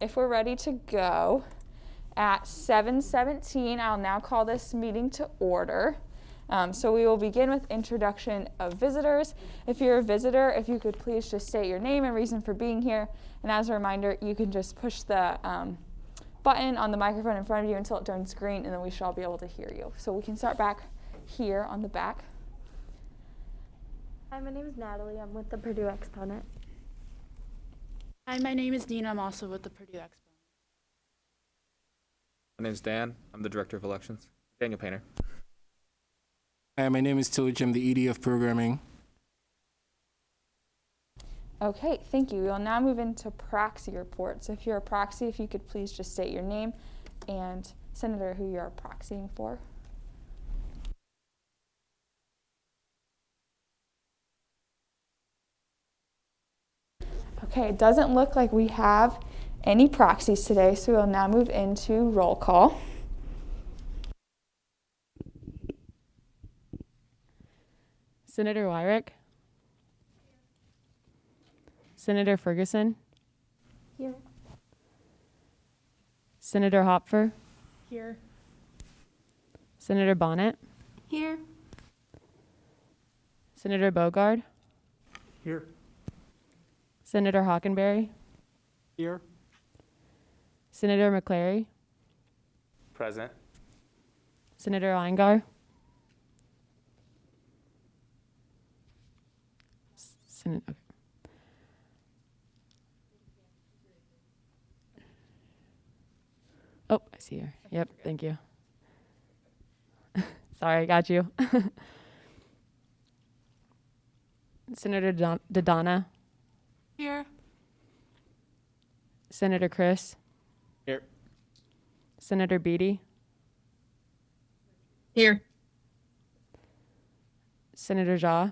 if we're ready to go at 7:17, I'll now call this meeting to order. So we will begin with introduction of visitors. If you're a visitor, if you could please just state your name and reason for being here. And as a reminder, you can just push the button on the microphone in front of you until it turns green, and then we should all be able to hear you. So we can start back here on the back. Hi, my name is Natalie. I'm with the Purdue Exponent. Hi, my name is Nina. I'm also with the Purdue Exponent. My name is Dan. I'm the Director of Elections. Daniel Painter. Hi, my name is Tillage. I'm the ED of Programming. Okay, thank you. We will now move into proxy reports. If you're a proxy, if you could please just state your name and senator who you're proxying for. Okay, it doesn't look like we have any proxies today, so we'll now move into roll call. Senator Wyrick. Senator Ferguson. Here. Senator Hopfer. Here. Senator Bonnet. Here. Senator Bogard. Here. Senator Hockenberry. Here. Senator McClary. Present. Senator Eingar. Okay. Oh, I see her. Yep, thank you. Sorry, I got you. Senator Dodonna. Here. Senator Chris. Here. Senator Beatty. Here. Senator Jha.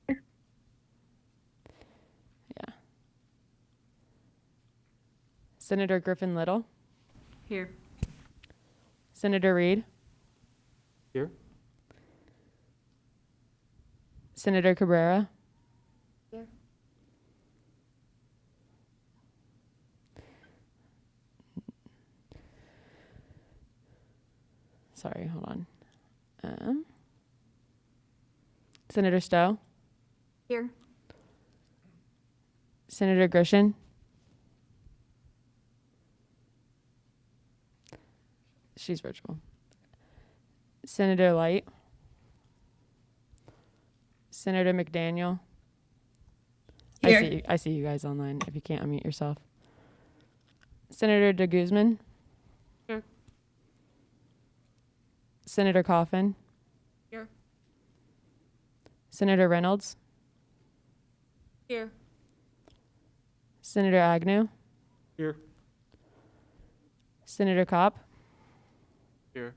Yeah. Senator Griffin Little. Here. Senator Reed. Here. Senator Cabrera. Here. Sorry, hold on. Senator Stowe. Here. Senator Grisham. She's virtual. Senator Light. Senator McDaniel. Here. I see you guys online if you can't unmute yourself. Senator de Guzman. Here. Senator Coffin. Here. Senator Reynolds. Here. Senator Agnew. Here. Senator Kopp. Here.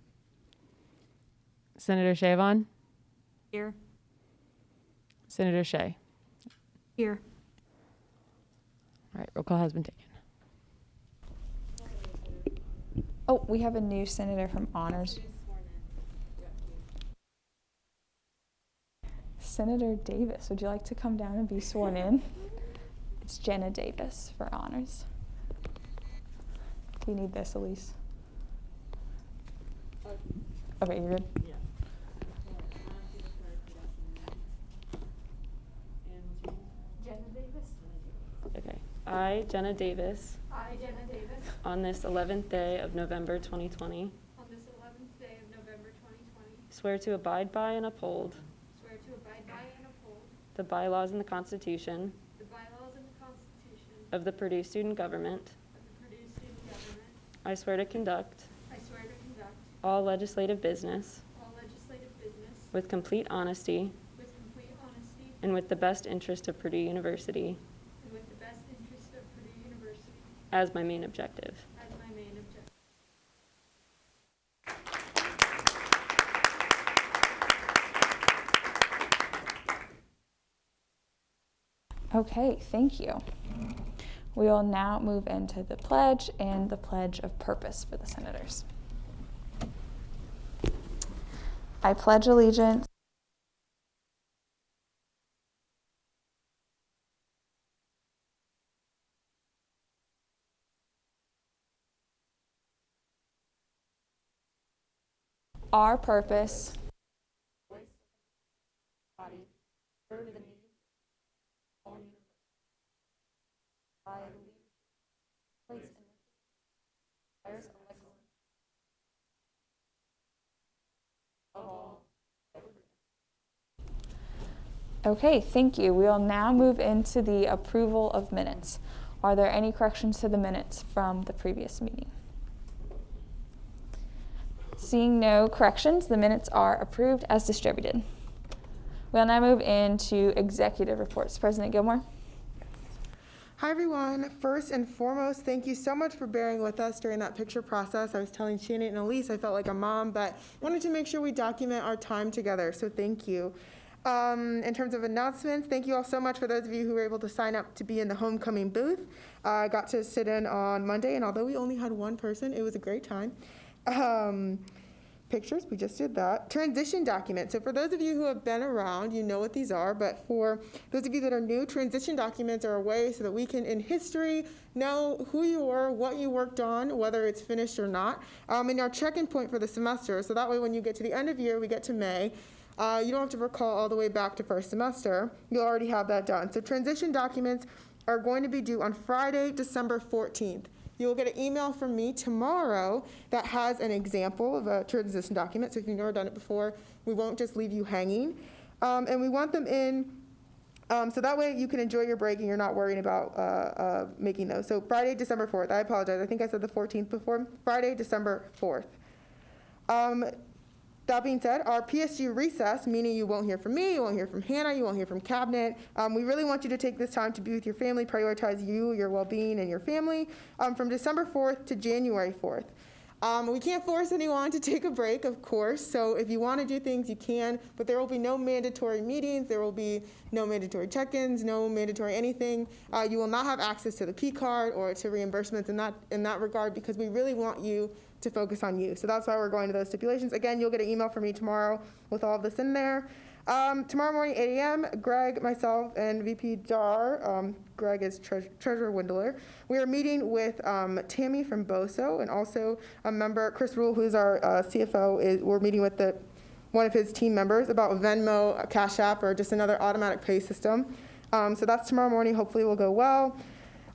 Senator Shavon. Here. Senator Shea. Here. All right, roll call has been taken. Oh, we have a new senator from Honors. Senator Davis, would you like to come down and be sworn in? It's Jenna Davis for Honors. Do you need this, Elise? Okay, you're good? Yeah. Okay. I, Jenna Davis, on this 11th day of November 2020, swear to abide by and uphold the bylaws and the Constitution of the Purdue Student Government. I swear to conduct all legislative business with complete honesty and with the best interest of Purdue University as my main objective. Okay, thank you. We will now move into the pledge and the pledge of purpose for the senators. I pledge allegiance our purpose, Okay, thank you. We will now move into the approval of minutes. Are there any corrections to the minutes from the previous meeting? Seeing no corrections, the minutes are approved as distributed. We'll now move into executive reports. President Gilmore? Hi everyone. First and foremost, thank you so much for bearing with us during that picture process. I was telling Shannon and Elise I felt like a mom, but wanted to make sure we document our time together, so thank you. In terms of announcements, thank you all so much for those of you who were able to sign up to be in the homecoming booth. I got to sit in on Monday, and although we only had one person, it was a great time. Pictures, we just did that. Transition documents. So for those of you who have been around, you know what these are, but for those of you that are new, transition documents are a way so that we can, in history, know who you were, what you worked on, whether it's finished or not, and our check-in point for the semester. So that way when you get to the end of year, we get to May, you don't have to recall all the way back to first semester. You'll already have that done. So transition documents are going to be due on Friday, December 14th. You will get an email from me tomorrow that has an example of a transition document. So if you've never done it before, we won't just leave you hanging. And we want them in so that way you can enjoy your break and you're not worrying about making those. So Friday, December 4th. I apologize. I think I said the 14th before. Friday, December 4th. That being said, our PSG recess, meaning you won't hear from me, you won't hear from Hannah, you won't hear from Cabinet. We really want you to take this time to be with your family, prioritize you, your well-being, and your family from December 4th to January 4th. We can't force anyone to take a break, of course, so if you want to do things, you can, but there will be no mandatory meetings, there will be no mandatory check-ins, no mandatory anything. You will not have access to the P card or to reimbursements in that regard because we really want you to focus on you. So that's why we're going to those stipulations. Again, you'll get an email from me tomorrow with all of this in there. Tomorrow morning, 8 a.m., Greg, myself, and VP Dar, Greg is Treasurer Windler, we are meeting with Tammy from BOSO and also a member, Chris Rule, who's our CFO, we're meeting with one of his team members about Venmo, Cash App, or just another automatic pay system. So that's tomorrow morning. Hopefully it will go well.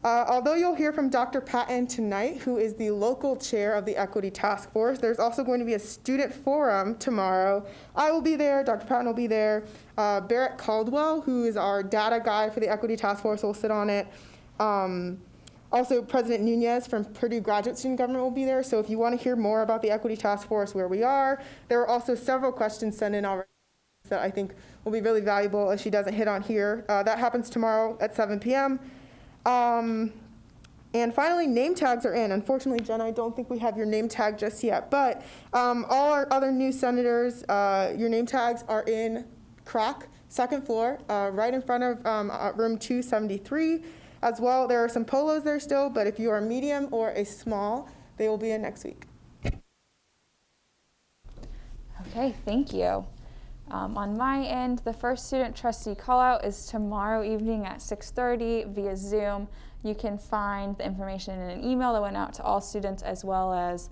Although you'll hear from Dr. Patton tonight, who is the local chair of the Equity Task Force, there's also going to be a student forum tomorrow. I will be there, Dr. Patton will be there. Barrett Caldwell, who is our data guy for the Equity Task Force, will sit on it. Also, President Nunez from Purdue Graduate Student Government will be there. So if you want to hear more about the Equity Task Force, where we are, there were also several questions sent in already that I think will be really valuable if she doesn't hit on here. That happens tomorrow at 7 p.m. And finally, name tags are in. Unfortunately, Jen, I don't think we have your name tag just yet, but all our other new senators, your name tags are in crack, second floor, right in front of room 273. As well, there are some polos there still, but if you are medium or a small, they will be in next week. Okay, thank you. On my end, the first student trustee call-out is tomorrow evening at 6:30 via Zoom. You can find the information in an email that went out to all students, as well as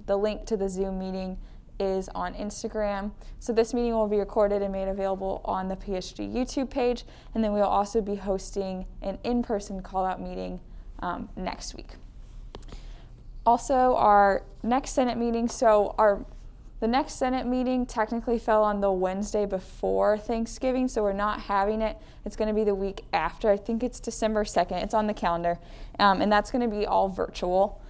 the link to the Zoom meeting is on Instagram. So this meeting will be recorded and made available on the PSG YouTube page, and then we'll also be hosting an in-person call-out meeting next week. Also, our next Senate meeting, the next Senate meeting technically fell on the Wednesday before Thanksgiving, so we're not having it. It's going to be the week after. I think it's December 2nd. It's on the calendar, and that's going to be all virtual.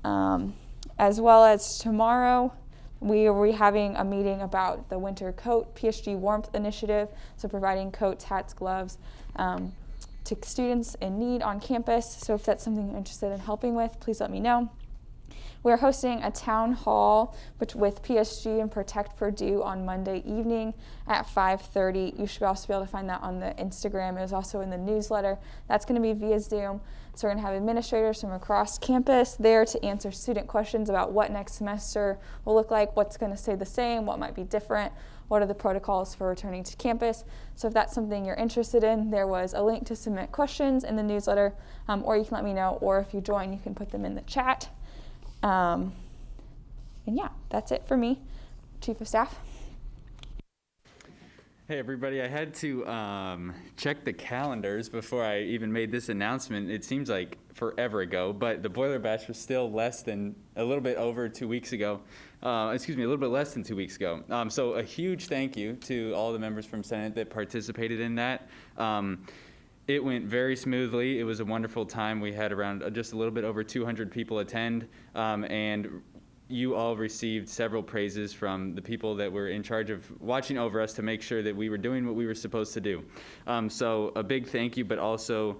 As well as tomorrow, we will be having a meeting about the Winter Coat PSG Warmth Initiative, so providing coats, hats, gloves to students in need on campus. So if that's something you're interested in helping with, please let me know. We're hosting a town hall with PSG and Protect Purdue on Monday evening at 5:30. You should also be able to find that on the Instagram. It was also in the newsletter. That's going to be via Zoom. So we're going to have administrators from across campus there to answer student questions about what next semester will look like, what's going to stay the same, what might be different, what are the protocols for returning to campus. So if that's something you're interested in, there was a link to submit questions in the newsletter, or you can let me know, or if you join, you can put them in the chat. And yeah, that's it for me. Chief of Staff. Hey everybody, I had to check the calendars before I even made this announcement. It seems like forever ago, but the Boiler Bash was still a little bit over 2 weeks ago. A little bit less than 2 weeks ago. So a huge thank you to all the members from Senate that participated in that. It went very smoothly. It was a wonderful time. We had around just a little bit over 200 people attend, and you all received several praises from the people that were in charge of watching over us to make sure that we were doing what we were supposed to do. So a big thank you, but also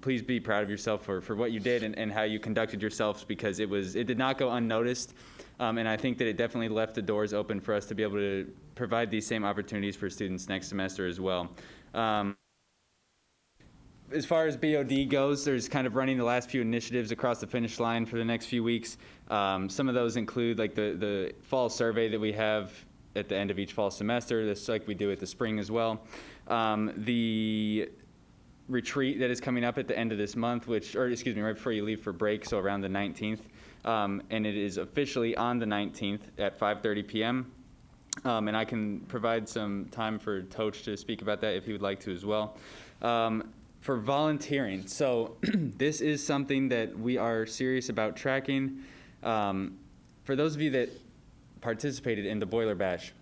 please be proud of yourself for what you did and how you conducted yourselves, because it did not go unnoticed. And I think that it definitely left the doors open for us to be able to provide these same opportunities for students next semester as well. As far as BOD goes, there's kind of running the last few initiatives across the finish line for the next few weeks. Some of those include like the fall survey that we have at the end of each fall semester. That's like we do at the spring as well. The retreat that is coming up at the end of this month, right before you leave for break, so around the 19th. And it is officially on the 19th at 5:30 p.m. And I can provide some time for Toch to speak about that if he would like to as well. For volunteering, so this is something that we are serious about tracking. For those of you that participated in the Boiler Bash,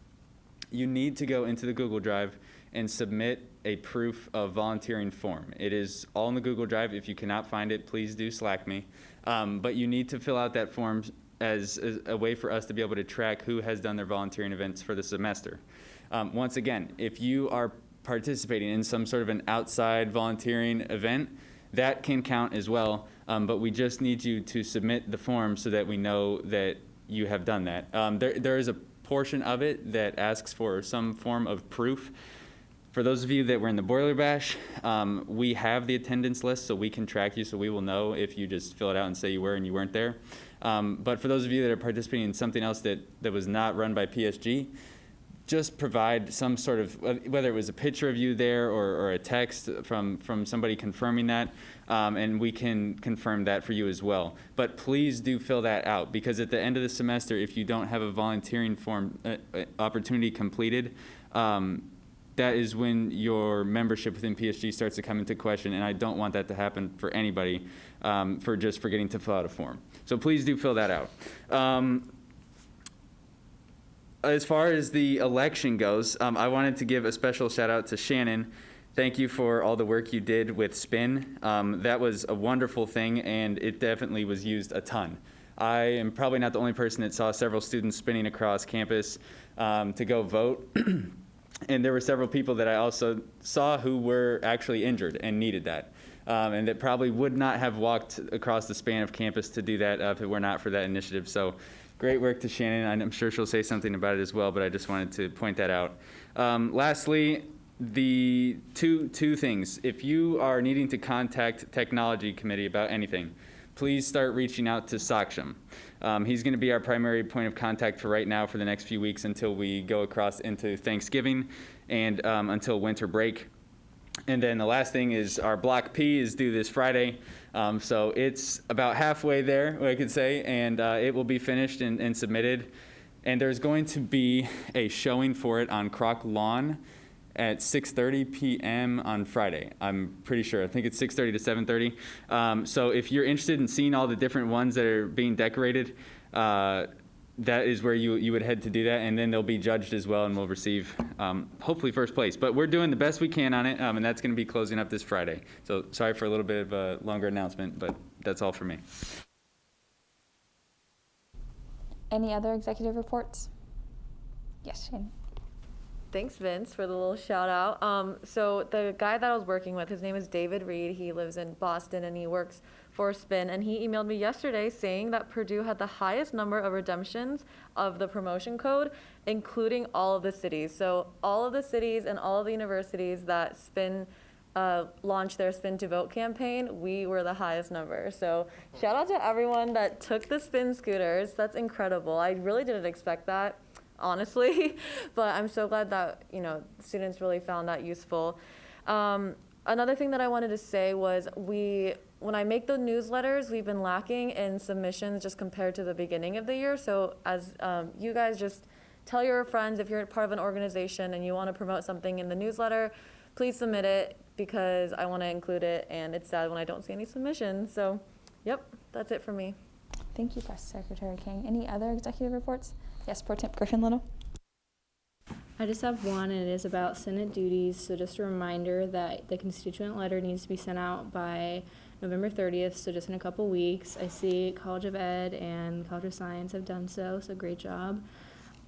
you need to go into the Google Drive and submit a proof of volunteering form. It is all in the Google Drive. If you cannot find it, please do Slack me. But you need to fill out that form as a way for us to be able to track who has done their volunteering events for the semester. Once again, if you are participating in some sort of an outside volunteering event, that can count as well, but we just need you to submit the form so that we know that you have done that. There is a portion of it that asks for some form of proof. For those of you that were in the Boiler Bash, we have the attendance list so we can track you, so we will know if you just fill it out and say you were and you weren't there. But for those of you that are participating in something else that was not run by PSG, just provide some sort of, whether it was a picture of you there or a text from somebody confirming that, and we can confirm that for you as well. But please do fill that out, because at the end of the semester, if you don't have a volunteering form opportunity completed, that is when your membership within PSG starts to come into question, and I don't want that to happen for anybody for just forgetting to fill out a form. So please do fill that out. As far as the election goes, I wanted to give a special shout out to Shannon. Thank you for all the work you did with Spin. That was a wonderful thing, and it definitely was used a ton. I am probably not the only person that saw several students spinning across campus to go vote. And there were several people that I also saw who were actually injured and needed that. And that probably would not have walked across the span of campus to do that if it were not for that initiative. So great work to Shannon, and I'm sure she'll say something about it as well, but I just wanted to point that out. Lastly, the two things. If you are needing to contact Technology Committee about anything, please start reaching out to Saksham. He's going to be our primary point of contact for right now for the next few weeks until we go across into Thanksgiving and until winter break. And then the last thing is our Block P is due this Friday. So it's about halfway there, I could say, and it will be finished and submitted. And there's going to be a showing for it on Croc Lawn at 6:30 p.m. on Friday. I'm pretty sure. I think it's 6:30 to 7:30. So if you're interested in seeing all the different ones that are being decorated, that is where you would head to do that, and then they'll be judged as well, and we'll receive hopefully first place. But we're doing the best we can on it, and that's going to be closing up this Friday. So sorry for a little bit of a longer announcement, but that's all for me. Any other executive reports? Yes, Shane. Thanks, Vince, for the little shout out. So the guy that I was working with, his name is David Reed. He lives in Boston and he works for Spin. And he emailed me yesterday saying that Purdue had the highest number of redemptions of the promotion code, including all of the cities. So all of the cities and all of the universities that Spin launched their Spin to Vote campaign, we were the highest number. So shout out to everyone that took the Spin scooters. That's incredible. I really didn't expect that, honestly, but I'm so glad that, students really found that useful. Another thing that I wanted to say was when I make the newsletters, we've been lacking in submissions just compared to the beginning of the year. So as you guys just tell your friends if you're part of an organization and you want to promote something in the newsletter, please submit it because I want to include it, and it's sad when I don't see any submissions. So, yep, that's it for me. Thank you, Press Secretary King. Any other executive reports? Yes, Pro Temp Griffin Little. I just have one, and it is about Senate duties. So just a reminder that the constituent letter needs to be sent out by November 30th, so just in a couple weeks. I see College of Ed and College of Science have done so great job.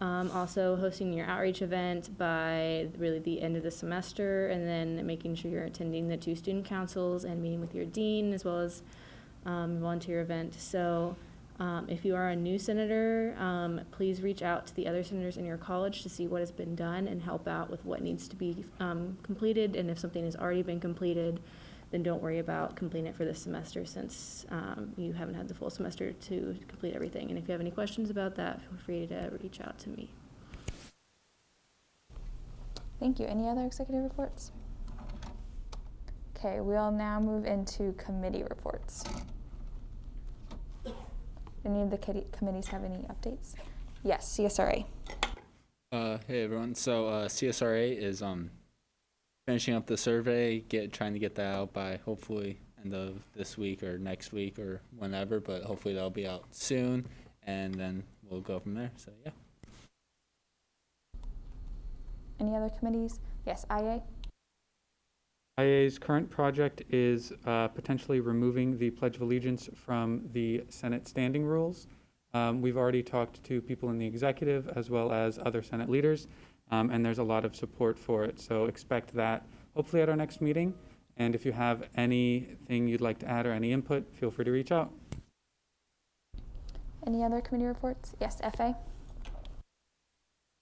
Also hosting your outreach event by really the end of the semester, and then making sure you're attending the 2 student councils and meeting with your dean, as well as volunteer event. So if you are a new senator, please reach out to the other senators in your college to see what has been done and help out with what needs to be completed. And if something has already been completed, then don't worry about completing it for this semester, since you haven't had the full semester to complete everything. And if you have any questions about that, feel free to reach out to me. Thank you. Any other executive reports? Okay, we'll now move into committee reports. Any of the committees have any updates? Yes, CSRA. Hey everyone. So CSRA is finishing up the survey, trying to get that out by hopefully end of this week or next week or whenever, but hopefully that'll be out soon, and then we'll go from there. So yeah. Any other committees? Yes, IA. IA's current project is potentially removing the Pledge of Allegiance from the Senate standing rules. We've already talked to people in the executive as well as other Senate leaders, and there's a lot of support for it. So expect that hopefully at our next meeting. And if you have anything you'd like to add or any input, feel free to reach out. Any other committee reports? Yes, FA.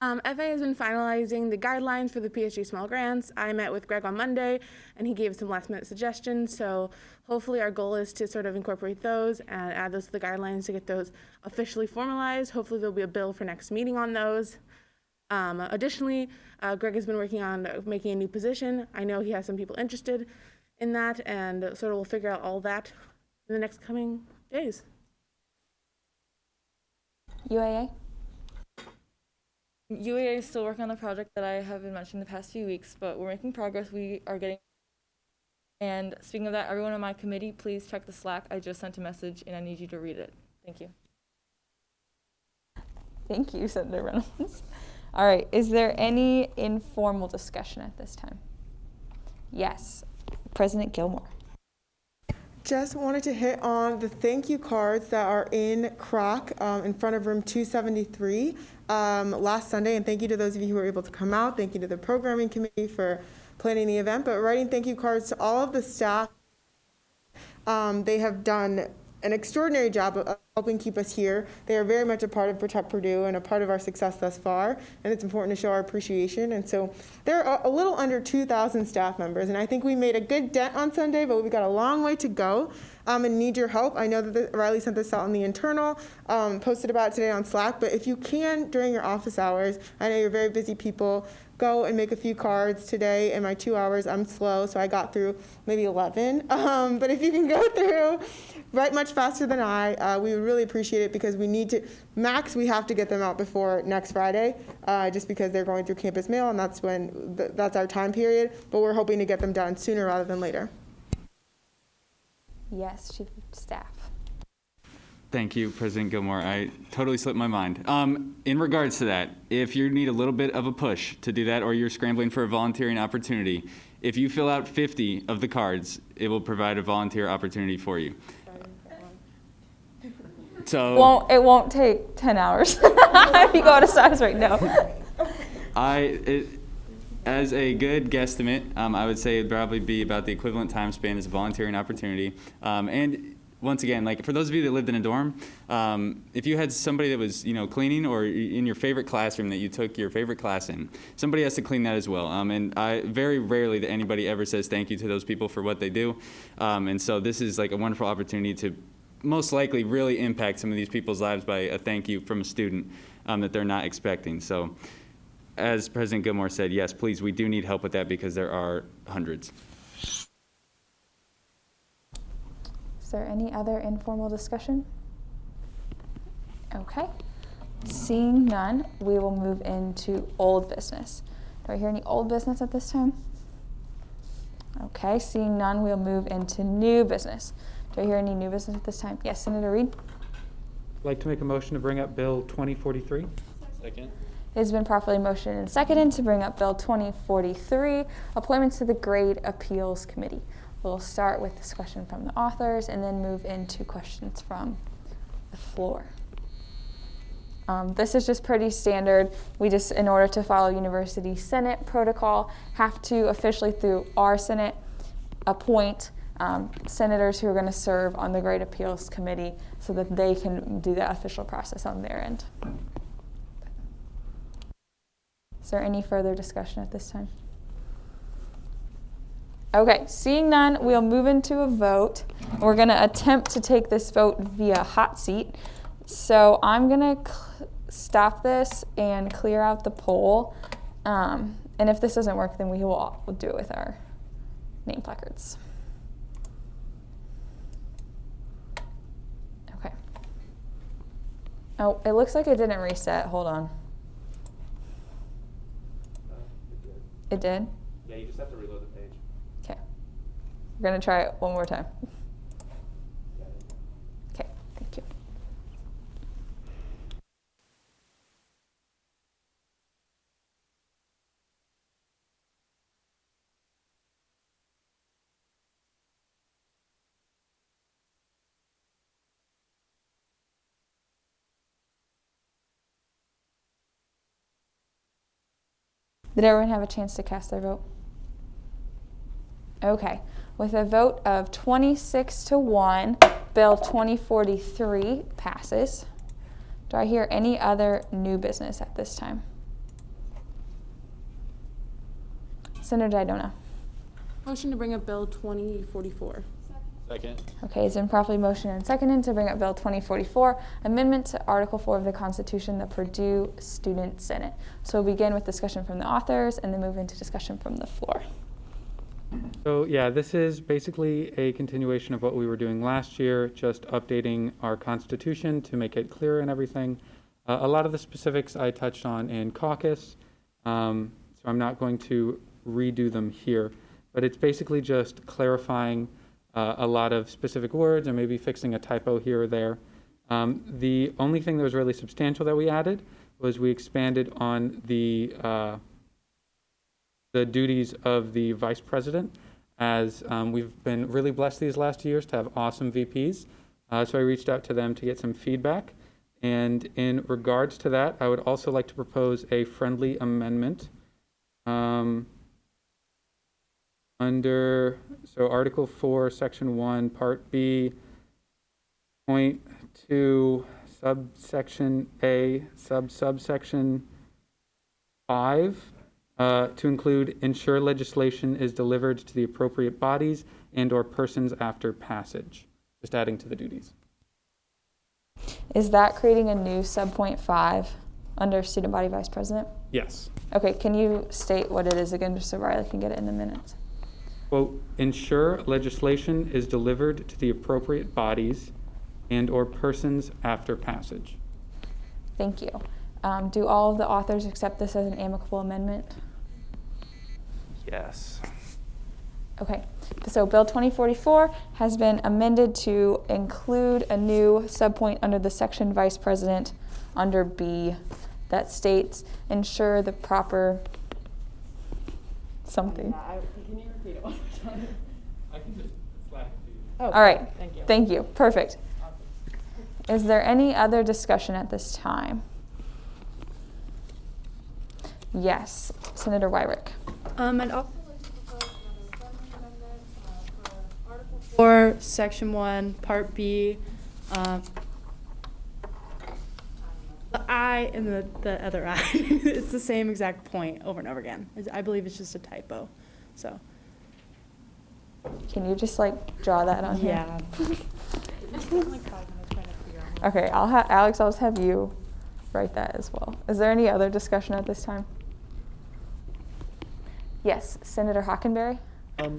FA has been finalizing the guidelines for the PSG small grants. I met with Greg on Monday, and he gave some last-minute suggestions. So hopefully our goal is to sort of incorporate those and add those to the guidelines to get those officially formalized. Hopefully there'll be a bill for next meeting on those. Additionally, Greg has been working on making a new position. I know he has some people interested in that, and sort of we'll figure out all that in the next coming days. UAA. UAA is still working on the project that I have been mentioning the past few weeks, but we're making progress. We are getting. And speaking of that, everyone on my committee, please check the Slack. I just sent a message and I need you to read it. Thank you. Thank you, Senator Reynolds. All right, is there any informal discussion at this time? Yes, President Gilmore. Just wanted to hit on the thank you cards that are in Croc in front of room 273 last Sunday. And thank you to those of you who were able to come out. Thank you to the programming committee for planning the event, but writing thank you cards to all of the staff. They have done an extraordinary job of helping keep us here. They are very much a part of Protect Purdue and a part of our success thus far, and it's important to show our appreciation. And so there are a little under 2,000 staff members, and I think we made a good dent on Sunday, but we've got a long way to go and need your help. I know that Riley sent this out in the internal, posted about it today on Slack, but if you can, during your office hours, I know you're very busy people, go and make a few cards. Today in my 2 hours, I'm slow, so I got through maybe 11. But if you can go through, write much faster than I, we would really appreciate it, because we need to, max, we have to get them out before next Friday, just because they're going through campus mail, and that's when, that's our time period, but we're hoping to get them done sooner rather than later. Yes, Chief of Staff. Thank you, President Gilmore. I totally slipped my mind. In regards to that, if you need a little bit of a push to do that, or you're scrambling for a volunteering opportunity, if you fill out 50 of the cards, it will provide a volunteer opportunity for you. So It won't take 10 hours if you go out of size right now. As a good guesstimate, I would say it'd probably be about the equivalent time span as a volunteering opportunity. And once again, like for those of you that lived in a dorm, if you had somebody that was, cleaning, or in your favorite classroom that you took your favorite class in, somebody has to clean that as well. And very rarely that anybody ever says thank you to those people for what they do. And so this is like a wonderful opportunity to most likely really impact some of these people's lives by a thank you from a student that they're not expecting. So as President Gilmore said, yes, please, we do need help with that, because there are hundreds. Is there any other informal discussion? Okay. Seeing none, we will move into old business. Do I hear any old business at this time? Okay, seeing none, we'll move into new business. Do I hear any new business at this time? Yes, Senator Reed? I'd like to make a motion to bring up Bill 2043. Second. It has been properly motioned and seconded to bring up Bill 2043, appointments to the Grade Appeals Committee. We'll start with discussion from the authors and then move into questions from the floor. This is just pretty standard. We just, in order to follow University Senate protocol, have to officially, through our Senate, appoint senators who are going to serve on the Grade Appeals Committee so that they can do that official process on their end. Is there any further discussion at this time? Okay, seeing none, we'll move into a vote. We're going to attempt to take this vote via hot seat. So I'm going to stop this and clear out the poll. And if this doesn't work, then we'll do it with our name placards. Okay. Oh, it looks like it didn't reset. Hold on. It did? Yeah, you just have to reload the page. Okay. We're going to try it one more time. Okay, thank you. Did everyone have a chance to cast their vote? Okay. With a vote of 26-1, Bill 2043 passes. Do I hear any other new business at this time? Senator Didona. Motion to bring up Bill 2044. Second. Okay, it's been properly motioned and seconded to bring up Bill 2044, Amendment to Article 4 of the Constitution, the Purdue Student Senate. So we'll begin with discussion from the authors and then move into discussion from the floor. So yeah, this is basically a continuation of what we were doing last year, just updating our Constitution to make it clearer and everything. A lot of the specifics I touched on in caucus, so I'm not going to redo them here, but it's basically just clarifying a lot of specific words and maybe fixing a typo here or there. The only thing that was really substantial that we added was we expanded on the duties of the vice president, as we've been really blessed these last 2 years to have awesome VPs. So I reached out to them to get some feedback. And in regards to that, I would also like to propose a friendly amendment under Article 4, Section 1, Part B, Point 2, Subsection A, Subsection 5, to include ensure legislation is delivered to the appropriate bodies and or persons after passage. Just adding to the duties. Is that creating a new subpoint 5 under student body vice president? Yes. Okay, can you state what it is again, just so Riley can get it in the minutes? Quote, ensure legislation is delivered to the appropriate bodies and or persons after passage. Thank you. Do all of the authors accept this as an amicable amendment? Yes. Okay, so Bill 2044 has been amended to include a new subpoint under the section vice president under B that states ensure the proper something. Can you repeat it one more time? I can just slack to you. Oh, All right, thank you. thank you, perfect. Is there any other discussion at this time? Yes, Senator Wyrick. I'd also like to propose another friendly amendment for Article 4, Section 1, Part B. The I and the other I. It's the same exact point over and over again. I believe it's just a typo. So. Can you just draw that on here? Yeah. Okay, Alex, I'll just have you write that as well. Is there any other discussion at this time? Yes, Senator Hockenberry. I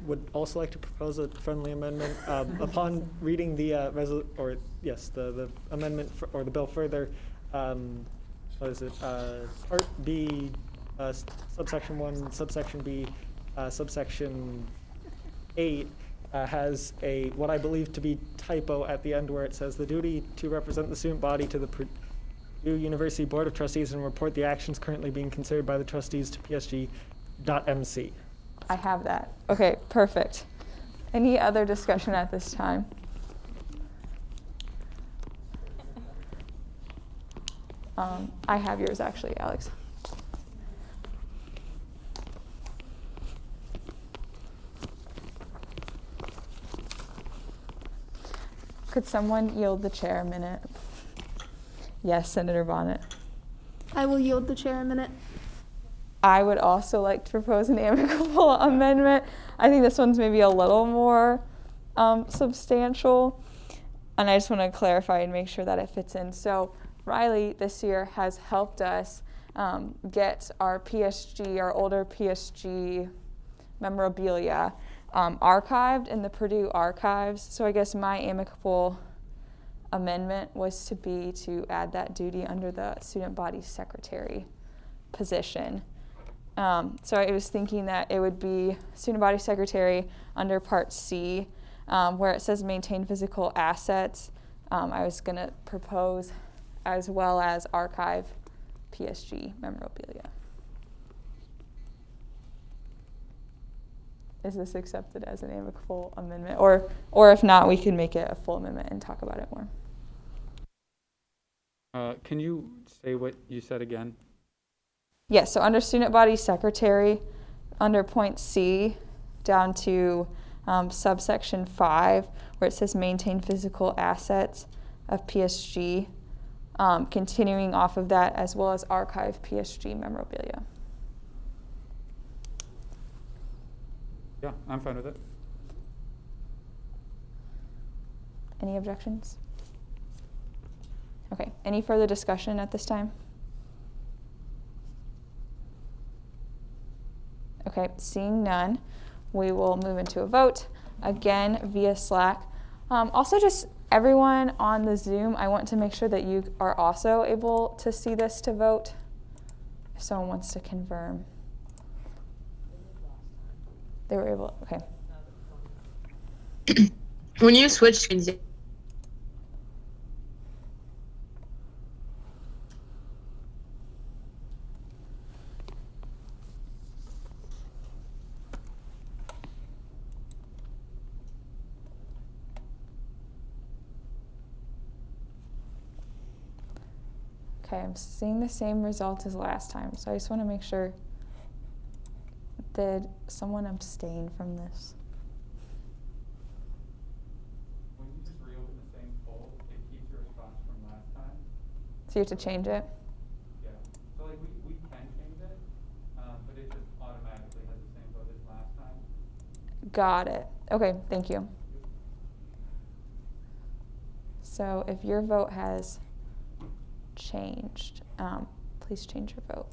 would also like to propose a friendly amendment. Upon reading the the amendment or the bill further, what is it, Part B, subsection 1, subsection B, subsection 8 has a, what I believe to be typo at the end where it says the duty to represent the student body to the Purdue University Board of Trustees and report the actions currently being considered by the trustees to PSG.MC. I have that. Okay, perfect. Any other discussion at this time? I have yours actually, Alex. Could someone yield the chair a minute? Yes, Senator Bonnet. I will yield the chair a minute. I would also like to propose an amicable amendment. I think this one's maybe a little more substantial, and I just want to clarify and make sure that it fits in. So Riley this year has helped us get our PSG, our older PSG memorabilia archived in the Purdue archives. So I guess my amicable amendment was to add that duty under the student body secretary position. So I was thinking that it would be student body secretary under Part C, where it says maintain physical assets. I was going to propose as well as archive PSG memorabilia. Is this accepted as an amicable amendment? Or if not, we can make it a full amendment and talk about it more. Can you say what you said again? Yes, so under student body secretary, under point C, down to subsection 5, where it says maintain physical assets of PSG, continuing off of that, as well as archive PSG memorabilia. Yeah, I'm fine with it. Any objections? Okay, any further discussion at this time? Okay, seeing none, we will move into a vote, again via Slack. Also, just everyone on the Zoom, I want to make sure that you are also able to see this to vote, if someone wants to confirm. They were able, okay. When you switch screens, Okay, I'm seeing the same results as last time, so I just want to make sure. Did someone abstain from this? When you just reopen the same poll, it keeps your response from last time. So you have to change it? Yeah. So like we can change it, but it just automatically has the same vote as last time. Got it. Okay, thank you. So if your vote has changed, please change your vote.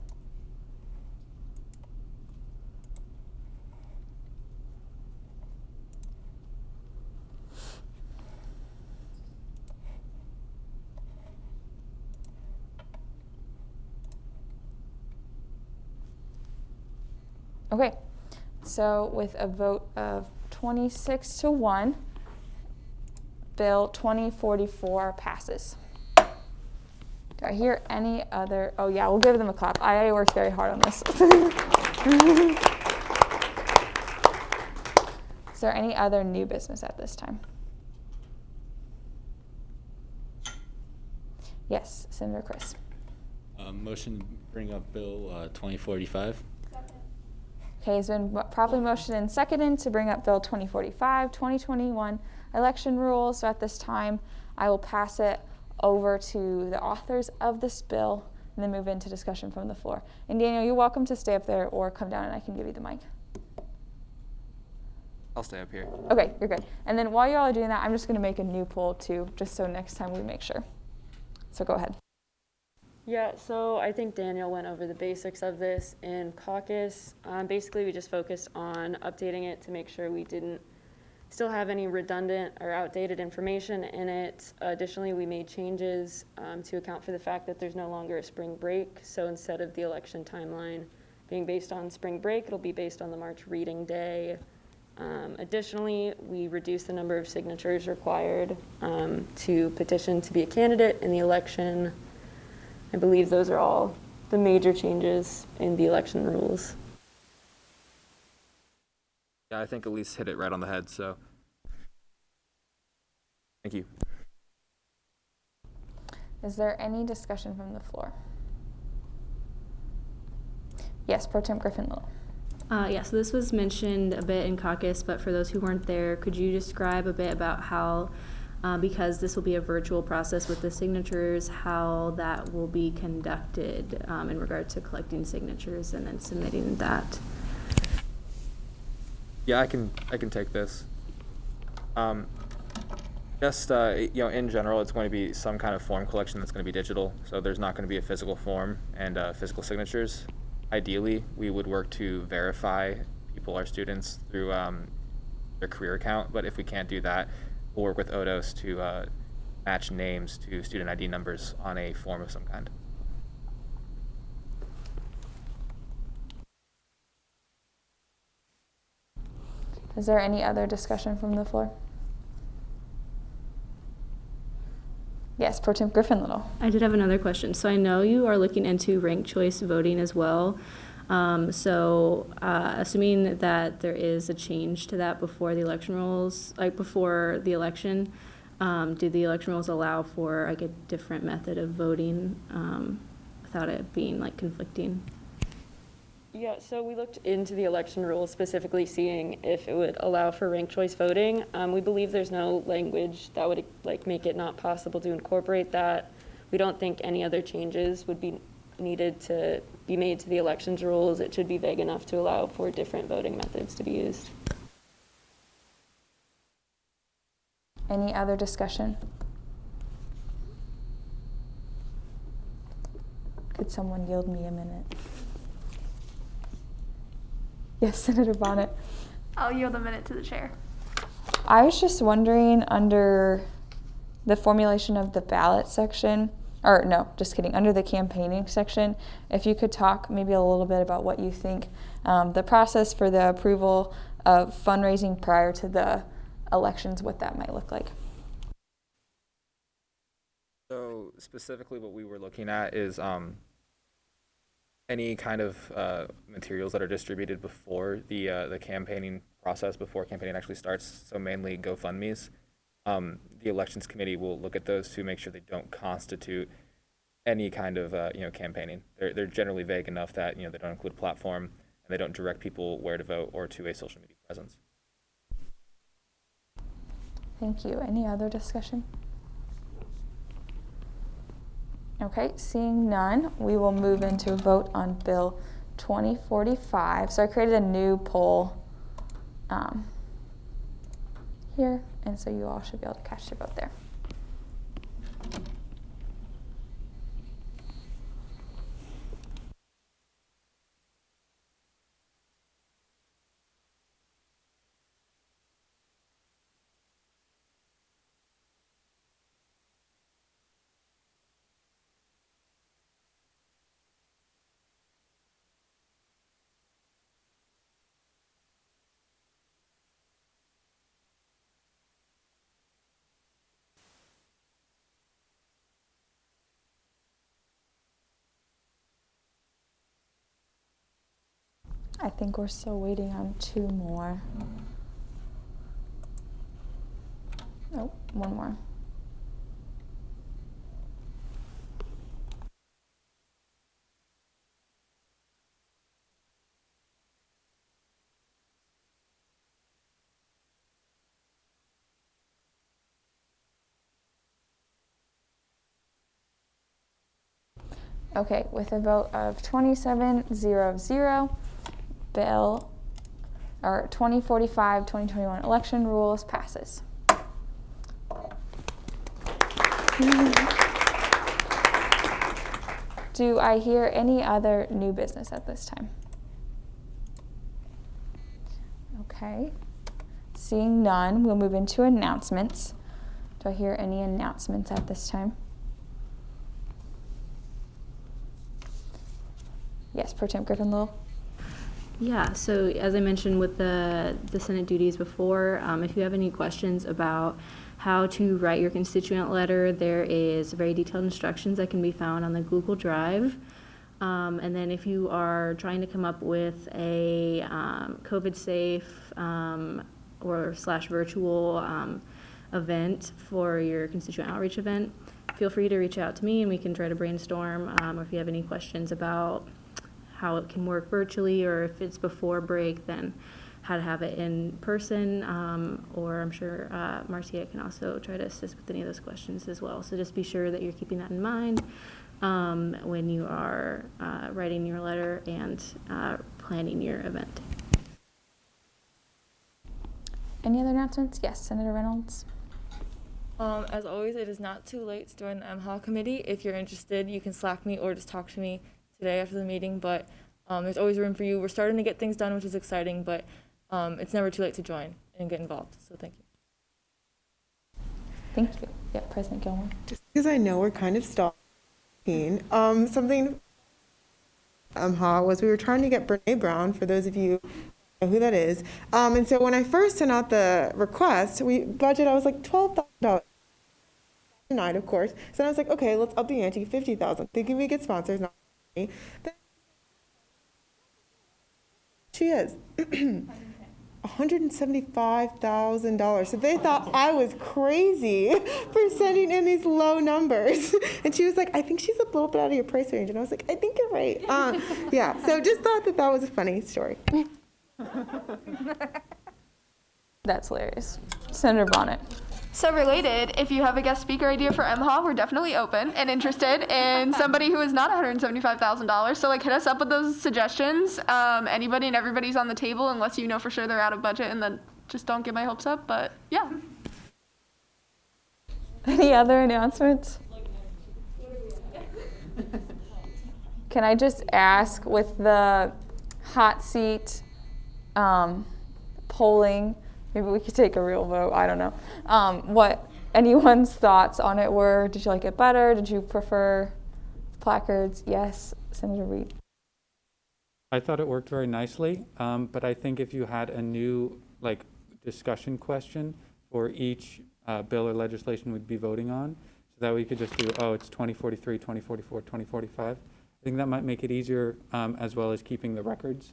Okay, so with a vote of 26-1, Bill 2044 passes. Do I hear any other? Oh yeah, we'll give them a clap. I worked very hard on this. Is there any other new business at this time? Yes, Senator Chris. Motion to bring up Bill 2045. Okay, it's been properly motioned and seconded to bring up Bill 2045, 2021 election rules. So at this time, I will pass it over to the authors of this bill and then move into discussion from the floor. And Daniel, you're welcome to stay up there or come down and I can give you the mic. I'll stay up here. Okay, you're good. And then while you all are doing that, I'm just going to make a new poll too, just so next time we make sure. So go ahead. Yeah, so I think Daniel went over the basics of this in caucus. Basically, we just focused on updating it to make sure we didn't still have any redundant or outdated information in it. Additionally, we made changes to account for the fact that there's no longer a spring break. So instead of the election timeline being based on spring break, it'll be based on the March reading day. Additionally, we reduced the number of signatures required to petition to be a candidate in the election. I believe those are all the major changes in the election rules. Yeah, I think Elise hit it right on the head, so. Thank you. Is there any discussion from the floor? Yes, Pro Temp Griffin Little. Yeah, so this was mentioned a bit in caucus, but for those who weren't there, could you describe a bit about how, because this will be a virtual process with the signatures, how that will be conducted in regard to collecting signatures and then submitting that? Yeah, I can take this. Just in general, it's going to be some kind of form collection that's going to be digital. So there's not going to be a physical form and physical signatures. Ideally, we would work to verify people, our students, through their career account. But if we can't do that, we'll work with ODOS to match names to student ID numbers on a form of some kind. Is there any other discussion from the floor? Yes, Pro Temp Griffin Little. I did have another question. So I know you are looking into ranked choice voting as well. Assuming that there is a change to that before the election rules, like before the election, do the election rules allow for like a different method of voting without it being like conflicting? Yeah, so we looked into the election rules, specifically seeing if it would allow for ranked choice voting. We believe there's no language that would make it not possible to incorporate that. We don't think any other changes would be needed to be made to the elections rules. It should be vague enough to allow for different voting methods to be used. Any other discussion? Could someone yield me a minute? Yes, Senator Bonnet. I'll yield a minute to the chair. I was just wondering, under the formulation of the ballot section, or no, just kidding, under the campaigning section, if you could talk maybe a little bit about what you think the process for the approval of fundraising prior to the elections, what that might look like. So specifically what we were looking at is any kind of materials that are distributed before the campaigning process, before campaigning actually starts, so mainly GoFundMes. The elections committee will look at those to make sure they don't constitute any kind of campaigning. They're generally vague enough that they don't include a platform and they don't direct people where to vote or to a social media presence. Thank you. Any other discussion? Okay, seeing none, we will move into a vote on Bill 2045. So I created a new poll here, and so you all should be able to cast your vote there. I think we're still waiting on two more. Oh, one more. Okay, with a vote of 27-0-0, Bill, or 2045-2021 election rules passes. Do I hear any other new business at this time? Okay, Seeing none, we'll move into announcements. Do I hear any announcements at this time? Yes, Pro Temp Griffin Little. Yeah, so as I mentioned with the Senate duties before, if you have any questions about how to write your constituent letter, there is very detailed instructions that can be found on the Google Drive. And then if you are trying to come up with a COVID-safe or / virtual event for your constituent outreach event, feel free to reach out to me and we can try to brainstorm. Or if you have any questions about how it can work virtually, or if it's before break, then how to have it in person, or I'm sure Marcia can also try to assist with any of those questions as well. So just be sure that you're keeping that in mind when you are writing your letter and planning your event. Any other announcements? Yes, Senator Reynolds. As always, it is not too late to join the MHA committee. If you're interested, you can Slack me or just talk to me today after the meeting, but there's always room for you. We're starting to get things done, which is exciting, but it's never too late to join and get involved, so thank you. Thank you. Yeah, President Gilmore. Just because I know we're kind of stalking, something was we were trying to get Brene Brown, for those of you who know who that is. And so when I first sent out the request, I was like $12,000. Denied, of course. So I was like, okay, let's up the ante, $50,000. Thinking we get sponsors, not me. Then she is $175,000. So they thought I was crazy for sending in these low numbers. And she was like, I think she's a little bit out of your price range. And I was like, I think you're right. Yeah. So just thought that was a funny story. That's hilarious. Senator Bonnet. So related, if you have a guest speaker idea for MHA, we're definitely open and interested in somebody who is not $175,000. So hit us up with those suggestions. Anybody and everybody's on the table unless you know for sure they're out of budget, and then just don't get my hopes up. But yeah. Any other announcements? Can I just ask, with the hot seat polling, maybe we could take a real vote, I don't know, what anyone's thoughts on it were? Did you like it better? Did you prefer placards? Yes, Senator Reed. I thought it worked very nicely, but I think if you had a new discussion question for each bill or legislation we'd be voting on, so that we could just do, it's 2043, 2044, 2045. I think that might make it easier, as well as keeping the records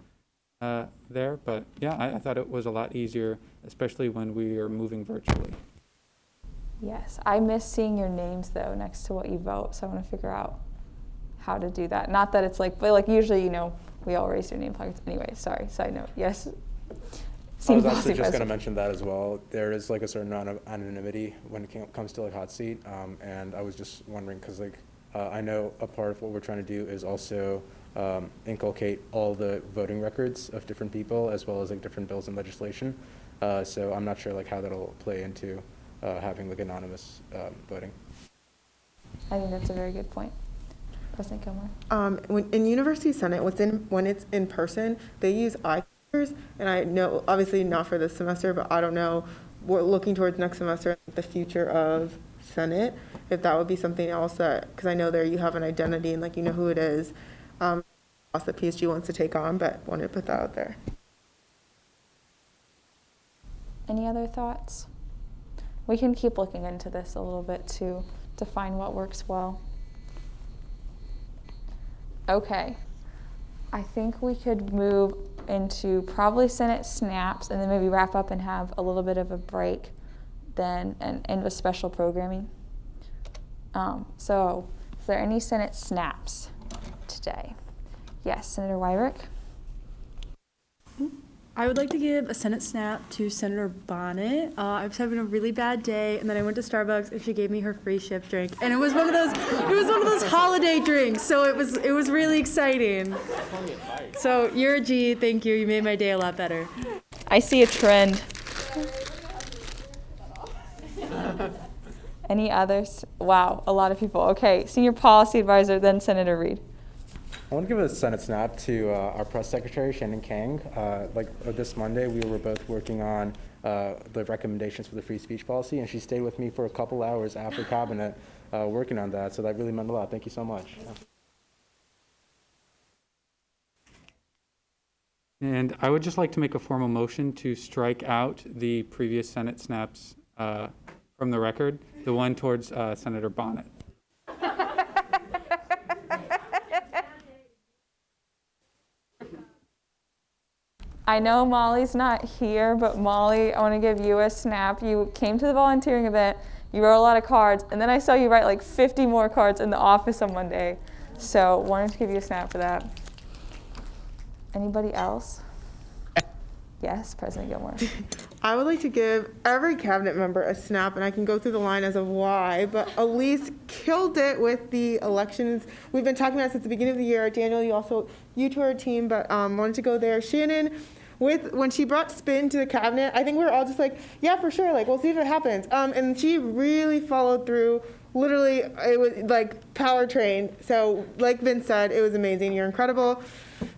there. But yeah, I thought it was a lot easier, especially when we are moving virtually. Yes, I miss seeing your names though next to what you vote, so I want to figure out how to do that. Not that it's but usually, we all raise your name placards anyway. Sorry, side note. Yes. I was actually just going to mention that as well. There is a certain amount of anonymity when it comes to hot seat, and I was just wondering because I know a part of what we're trying to do is also inculcate all the voting records of different people as well as different bills and legislation. So I'm not sure how that'll play into having anonymous voting. I think that's a very good point. President Gilmore. In University Senate, when it's in person, they use eye-catchers, and I know, obviously not for this semester, but I don't know, we're looking towards next semester, the future of Senate, if that would be something else because I know there you have an identity and you know who it is, that PSG wants to take on, but wanted to put that out there. Any other thoughts? We can keep looking into this a little bit to find what works well. Okay, I think we could move into probably Senate snaps and then maybe wrap up and have a little bit of a break then and end with special programming. So is there any Senate snaps today? Yes, Senator Wyrick. I would like to give a Senate snap to Senator Bonnet. I was having a really bad day, and then I went to Starbucks, and she gave me her free shift drink, and it was one of those holiday drinks. So it was really exciting. So you're a G. Thank you. You made my day a lot better. I see a trend. Any others? Wow, a lot of people. Okay, Senior Policy Advisor, then Senator Reed. I want to give a Senate snap to our press secretary, Shannon Kang. This Monday, we were both working on the recommendations for the free speech policy, and she stayed with me for a couple hours after cabinet working on that. So that really meant a lot. Thank you so much. And I would just like to make a formal motion to strike out the previous Senate snaps from the record, the one towards Senator Bonnet. I know Molly's not here, but Molly, I want to give you a snap. You came to the volunteering event, you wrote a lot of cards, and then I saw you write like 50 more cards in the office on Monday. So wanted to give you a snap for that. Anybody else? Yes, President Gilmore. I would like to give every cabinet member a snap, and I can go through the line as of why, but Elise killed it with the elections. We've been talking about it since the beginning of the year. Daniel, you to our team, but wanted to go there. Shannon, when she brought spin to the cabinet, I think we were all just like, yeah, for sure, like, we'll see if it happens. And she really followed through. Literally, it was like powertrain. So like Vince said, it was amazing. You're incredible.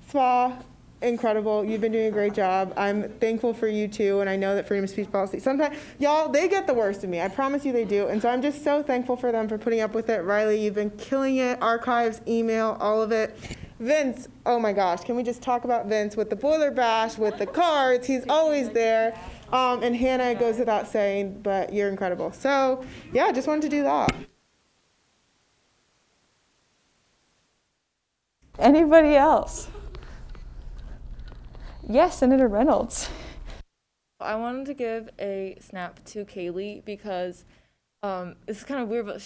Spa, incredible. You've been doing a great job. I'm thankful for you too, and I know that freedom of speech policy, sometimes, y'all, they get the worst of me. I promise you they do. And so I'm just so thankful for them for putting up with it. Riley, you've been killing it. Archives, email, all of it. Vince, oh my gosh, can we just talk about Vince with the boiler bash, with the cards? He's always there. And Hannah goes without saying, but you're incredible. So yeah, just wanted to do that. Anybody else? Yes, Senator Reynolds. I wanted to give a snap to Kaylee because it's kind of weird, but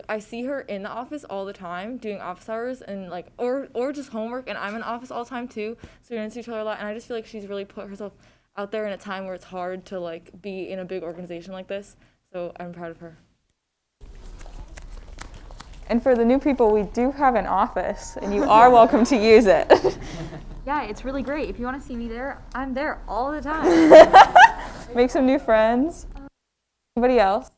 I see her in the office all the time doing office hours and or just homework, and I'm in the office all the time too, so we don't see each other a lot, and I just feel like she's really put herself out there in a time where it's hard to be in a big organization like this, so I'm proud of her. And for the new people, we do have an office, and you are welcome to use it. Yeah, it's really great. If you want to see me there, I'm there all the time. Make some new friends. Anybody else?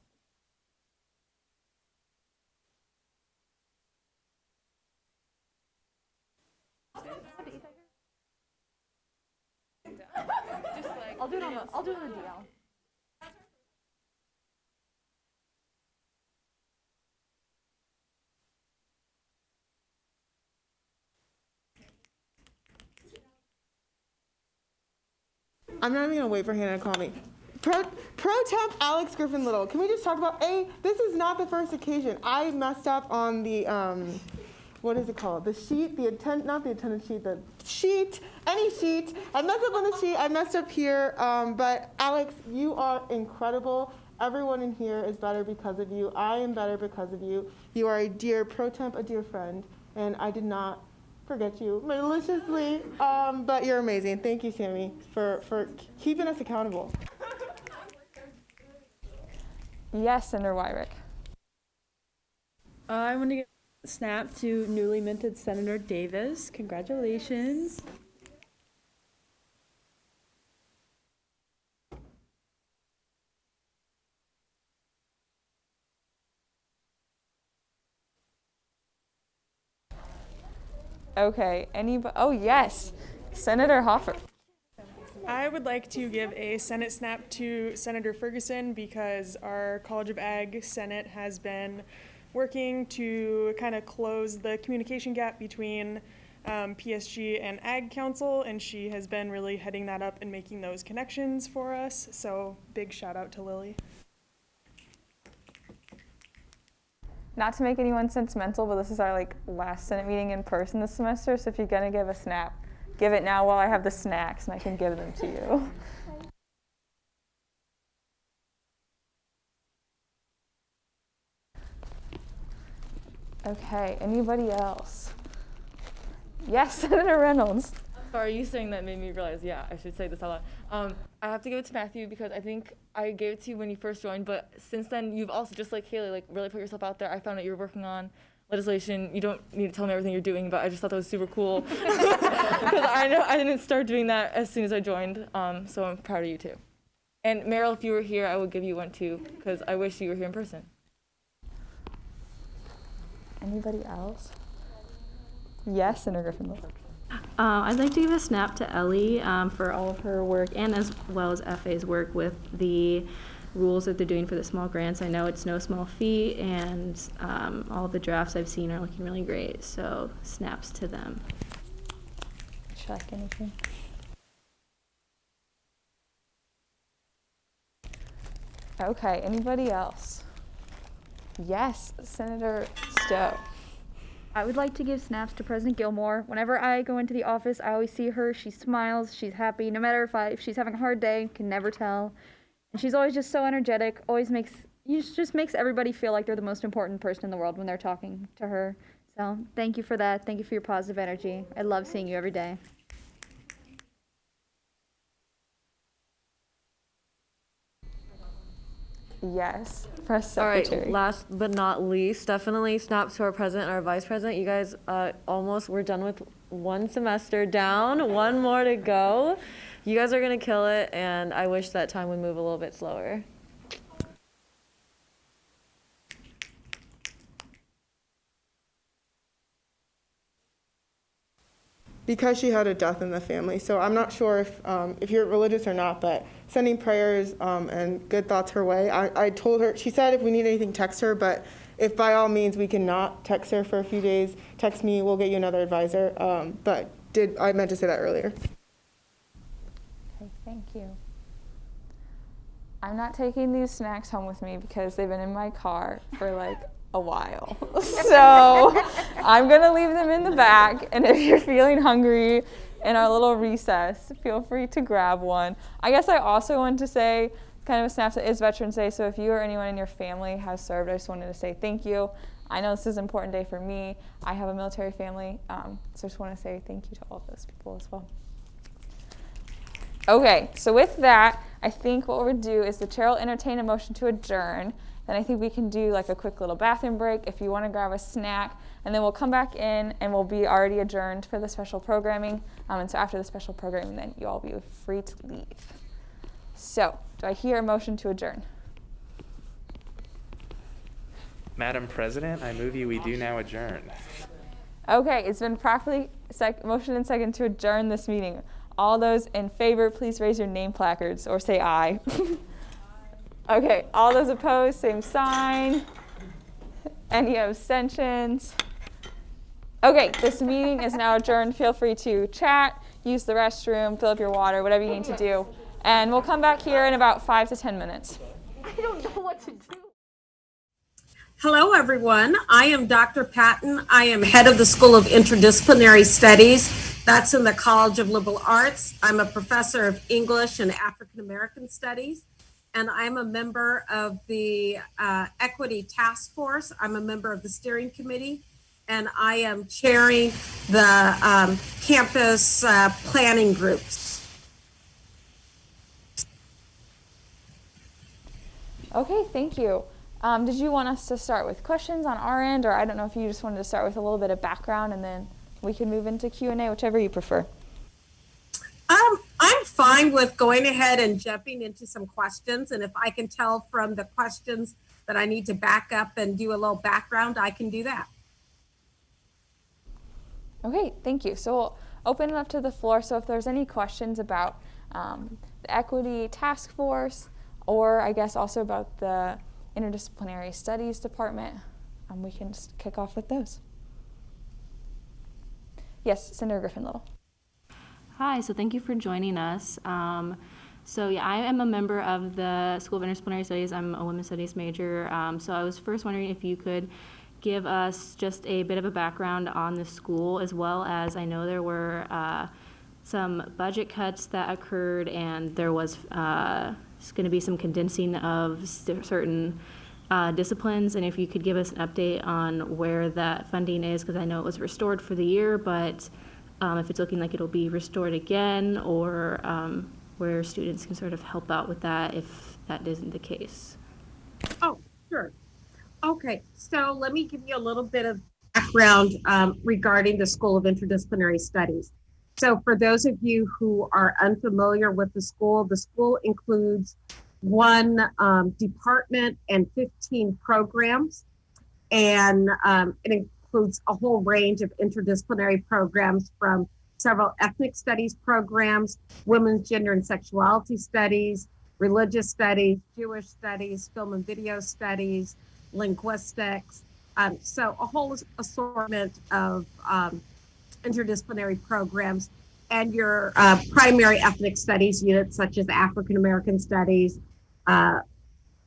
I'll do it on the DL. I'm not even gonna wait for Hannah to call me. Pro temp Alex Griffin Little. Can we just talk about this is not the first occasion. I messed up on the what is it called? The sheet, not the attendance sheet, the sheet, any sheet. I messed up on the sheet, I messed up here, but Alex, you are incredible. Everyone in here is better because of you. I am better because of you. You are a dear pro temp, a dear friend, and I did not forget you maliciously, but you're amazing. Thank you, Sammy, for keeping us accountable. Yes, Senator Wyrick. I want to give a snap to newly minted Senator Davis. Congratulations. Okay, oh yes, Senator Hoffer. I would like to give a Senate snap to Senator Ferguson because our College of Ag Senate has been working to kind of close the communication gap between PSG and Ag Council, and she has been really heading that up and making those connections for us. So big shout out to Lily. Not to make anyone sentimental, but this is our last Senate meeting in person this semester, so if you're gonna give a snap, give it now while I have the snacks and I can give them to you. Okay, anybody else? Yes, Senator Reynolds. Sorry, you saying that made me realize, yeah, I should say this out loud. I have to give it to Matthew because I think I gave it to you when you first joined, but since then you've also, just like Haley, really put yourself out there. I found out you were working on legislation. You don't need to tell me everything you're doing, but I just thought that was super cool. Because I know I didn't start doing that as soon as I joined, so I'm proud of you too. And Meryl, if you were here, I would give you one too, because I wish you were here in person. Anybody else? Yes, Senator Griffin Little. I'd like to give a snap to Ellie for all of her work and as well as FA's work with the rules that they're doing for the small grants. I know it's no small feat, and all of the drafts I've seen are looking really great, so snaps to them. Check anything. Okay, anybody else? Yes, Senator Stowe. I would like to give snaps to President Gilmore. Whenever I go into the office, I always see her. She smiles. She's happy. No matter if she's having a hard day, can never tell. And she's always just so energetic. Just makes everybody feel like they're the most important person in the world when they're talking to her. So thank you for that. Thank you for your positive energy. I love seeing you every day. Yes, press All secretary. right, last but not least, definitely snaps to our president and our vice president. You guys we're done with one semester down, one more to go. You guys are gonna kill it, and I wish that time would move a little bit slower. Because she had a death in the family. So I'm not sure if you're religious or not, but sending prayers and good thoughts her way. I told her, she said if we need anything, text her, but if by all means we cannot text her for a few days, text me, we'll get you another advisor. I meant to say that earlier. Okay, thank you. I'm not taking these snacks home with me because they've been in my car for like a while. So I'm gonna leave them in the back, and if you're feeling hungry in our little recess, feel free to grab one. I guess I also want to say, kind of a snap, it is Veterans Day, so if you or anyone in your family has served, I just wanted to say thank you. I know this is an important day for me. I have a military family, so I just want to say thank you to all of those people as well. Okay, so with that, I think what we'll do is the chair will entertain a motion to adjourn. Then I think we can do like a quick little bathroom break if you want to grab a snack, and then we'll come back in and we'll be already adjourned for the special programming. And so after the special programming, then you all be free to leave. So, do I hear a motion to adjourn? Madam President, I move we do now adjourn. Okay, it's been properly motion and second to adjourn this meeting. All those in favor, please raise your name placards or say aye. Okay, all those opposed, same sign. Any abstentions? Okay, this meeting is now adjourned. Feel free to chat, use the restroom, fill up your water, whatever you need to do. And we'll come back here in about 5 to 10 minutes. I don't know what to do. Hello, everyone. I am Dr. Patton. I am head of the School of Interdisciplinary Studies. That's in the College of Liberal Arts. I'm a professor of English and African American Studies, and I'm a member of the Equity Task Force. I'm a member of the steering committee, and I am chairing the campus planning groups. Okay, thank you. Did you want us to start with questions on our end, or I don't know if you just wanted to start with a little bit of background and then we can move into Q&A, whichever you prefer. I'm fine with going ahead and jumping into some questions, and if I can tell from the questions that I need to back up and do a little background, I can do that. Okay, thank you. So we'll open it up to the floor. So if there's any questions about the Equity Task Force, or I guess also about the Interdisciplinary Studies Department, we can just kick off with those. Yes, Senator Griffin Little. Hi, so thank you for joining us. So yeah, I am a member of the School of Interdisciplinary Studies. I'm a women's studies major. So I was first wondering if you could give us just a bit of a background on the school, as well as I know there were some budget cuts that occurred, and there was going to be some condensing of certain disciplines, and if you could give us an update on where that funding is, because I know it was restored for the year, but if it's looking like it'll be restored again, or where students can sort of help out with that if that isn't the case. Oh, sure. Okay, so let me give you a little bit of background regarding the School of Interdisciplinary Studies. So for those of you who are unfamiliar with the school includes one department and 15 programs. And it includes a whole range of interdisciplinary programs from several ethnic studies programs, women's gender and sexuality studies, religious studies, Jewish studies, film and video studies, linguistics. So a whole assortment of interdisciplinary programs, and your primary ethnic studies units such as African American studies,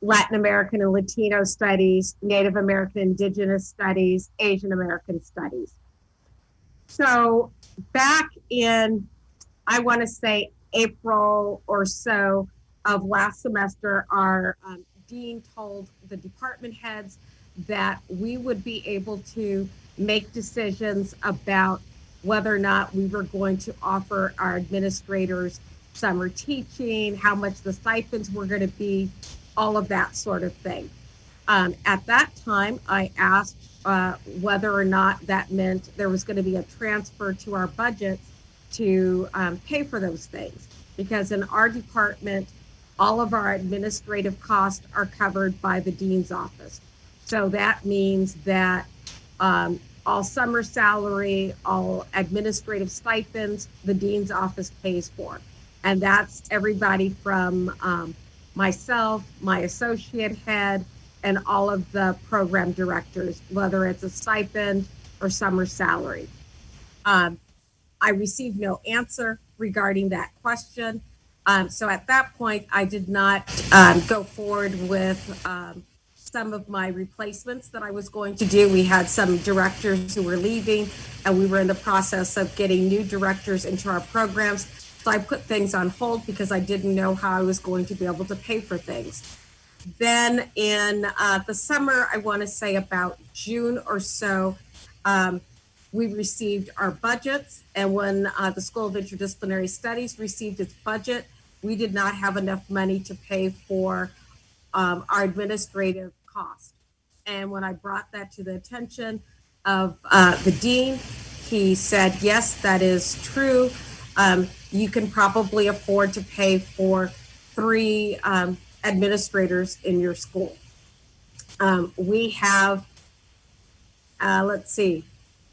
Latin American and Latino studies, Native American Indigenous studies, Asian American studies. So back in, I want to say April or so of last semester, our dean told the department heads that we would be able to make decisions about whether or not we were going to offer our administrators summer teaching, how much the stipends were going to be, all of that sort of thing. At that time, I asked whether or not that meant there was going to be a transfer to our budget to pay for those things. Because in our department, all of our administrative costs are covered by the dean's office. So that means that all summer salary, all administrative stipends, the dean's office pays for. And that's everybody from myself, my associate head, and all of the program directors, whether it's a stipend or summer salary. I received no answer regarding that question. So at that point, I did not go forward with some of my replacements that I was going to do. We had some directors who were leaving, and we were in the process of getting new directors into our programs. So I put things on hold because I didn't know how I was going to be able to pay for things. Then in the summer, I want to say about June or so, we received our budgets. And when the School of Interdisciplinary Studies received its budget, we did not have enough money to pay for our administrative cost. And when I brought that to the attention of the dean, he said, yes, that is true. You can probably afford to pay for 3 administrators in your school. We have,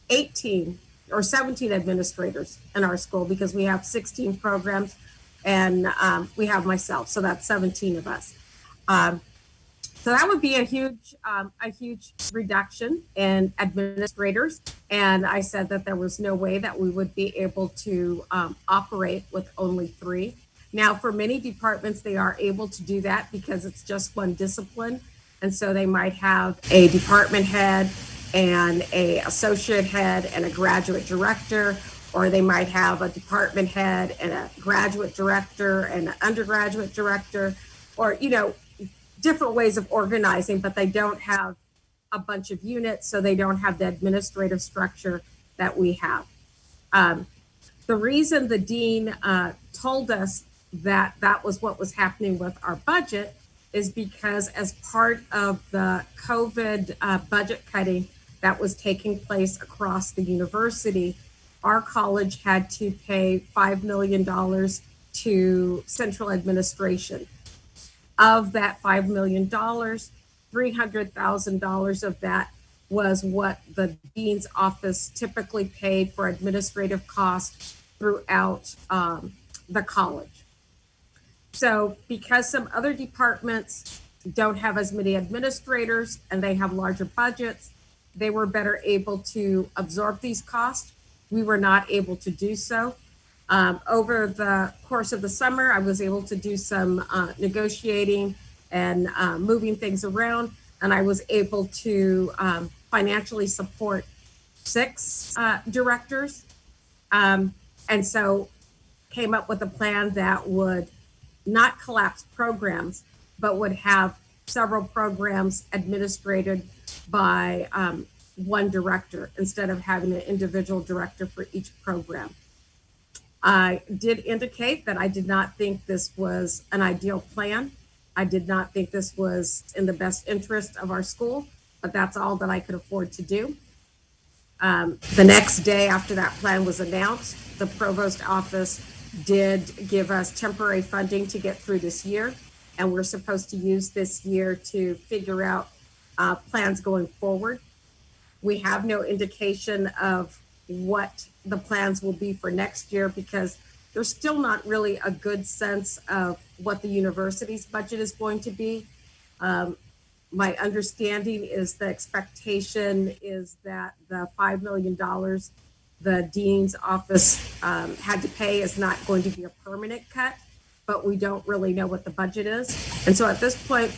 18 or 17 administrators in our school because we have 16 programs and we have myself. So that's 17 of us. So that would be a huge reduction in administrators. And I said that there was no way that we would be able to operate with only 3. Now, for many departments, they are able to do that because it's just one discipline. And so they might have a department head and a associate head and a graduate director, or they might have a department head and a graduate director and an undergraduate director, or, different ways of organizing, but they don't have a bunch of units, so they don't have the administrative structure that we have. The reason the dean told us that that was what was happening with our budget is because as part of the COVID budget cutting that was taking place across the university, our college had to pay $5 million to central administration. Of that $5 million, $300,000 of that was what the dean's office typically paid for administrative costs throughout the college. So because some other departments don't have as many administrators and they have larger budgets, they were better able to absorb these costs. We were not able to do so. Over the course of the summer, I was able to do some negotiating and moving things around, and I was able to financially support 6 directors, and so came up with a plan that would not collapse programs, but would have several programs administrated by one director instead of having an individual director for each program. I did indicate that I did not think this was an ideal plan. I did not think this was in the best interest of our school, but that's all that I could afford to do. The next day after that plan was announced, the provost office did give us temporary funding to get through this year, and we're supposed to use this year to figure out plans going forward. We have no indication of what the plans will be for next year because there's still not really a good sense of what the university's budget is going to be. My understanding is the expectation is that the $5 million the dean's office had to pay is not going to be a permanent cut, but we don't really know what the budget is. And so at this point,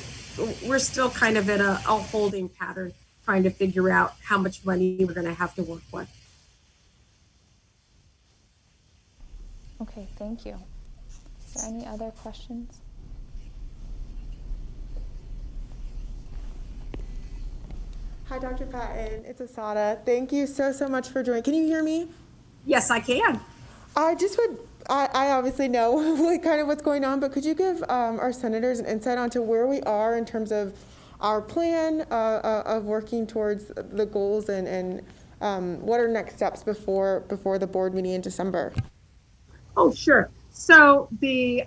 we're still kind of in a holding pattern, trying to figure out how much money we're going to have to work with. Okay, thank you. Is there any other questions? Hi, Dr. Patton. It's Asada. Thank you so much for joining. Can you hear me? Yes, I can. I obviously know what's going on, but could you give our senators an insight onto where we are in terms of our plan of working towards the goals and what are next steps before the board meeting in December? Oh, sure. So the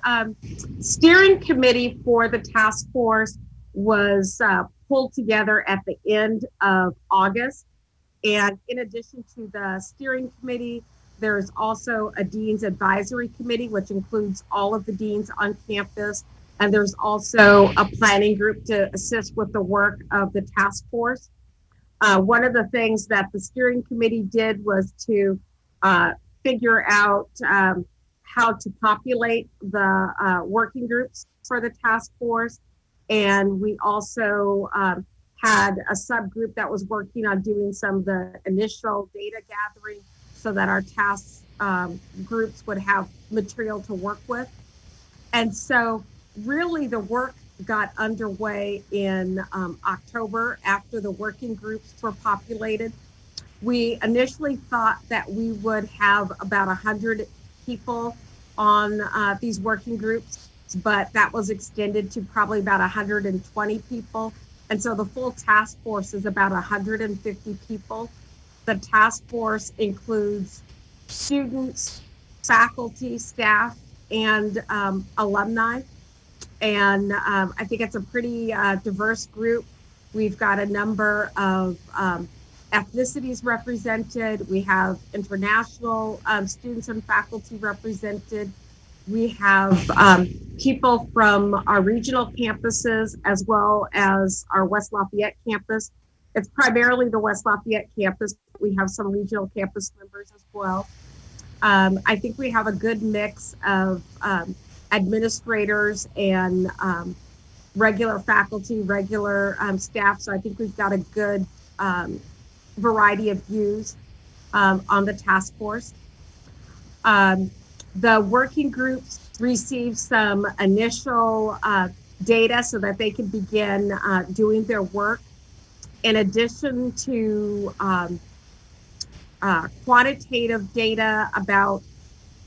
steering committee for the task force was pulled together at the end of August. And in addition to the steering committee, there's also a Dean's Advisory Committee, which includes all of the deans on campus. And there's also a planning group to assist with the work of the task force. One of the things that the steering committee did was to figure out how to populate the working groups for the task force. And we also had a subgroup that was working on doing some of the initial data gathering so that our task groups would have material to work with. And so really the work got underway in October after the working groups were populated. We initially thought that we would have about 100 people on these working groups, but that was extended to probably about 120 people. And so the full task force is about 150 people. The task force includes students, faculty, staff, and alumni. And I think it's a pretty diverse group. We've got a number of ethnicities represented. We have international students and faculty represented. We have people from our regional campuses as well as our West Lafayette campus. It's primarily the West Lafayette campus. We have some regional campus members as well. I think we have a good mix of administrators and regular faculty, regular staff. So I think we've got a good variety of views on the task force. The working groups received some initial data so that they could begin doing their work. In addition to quantitative data about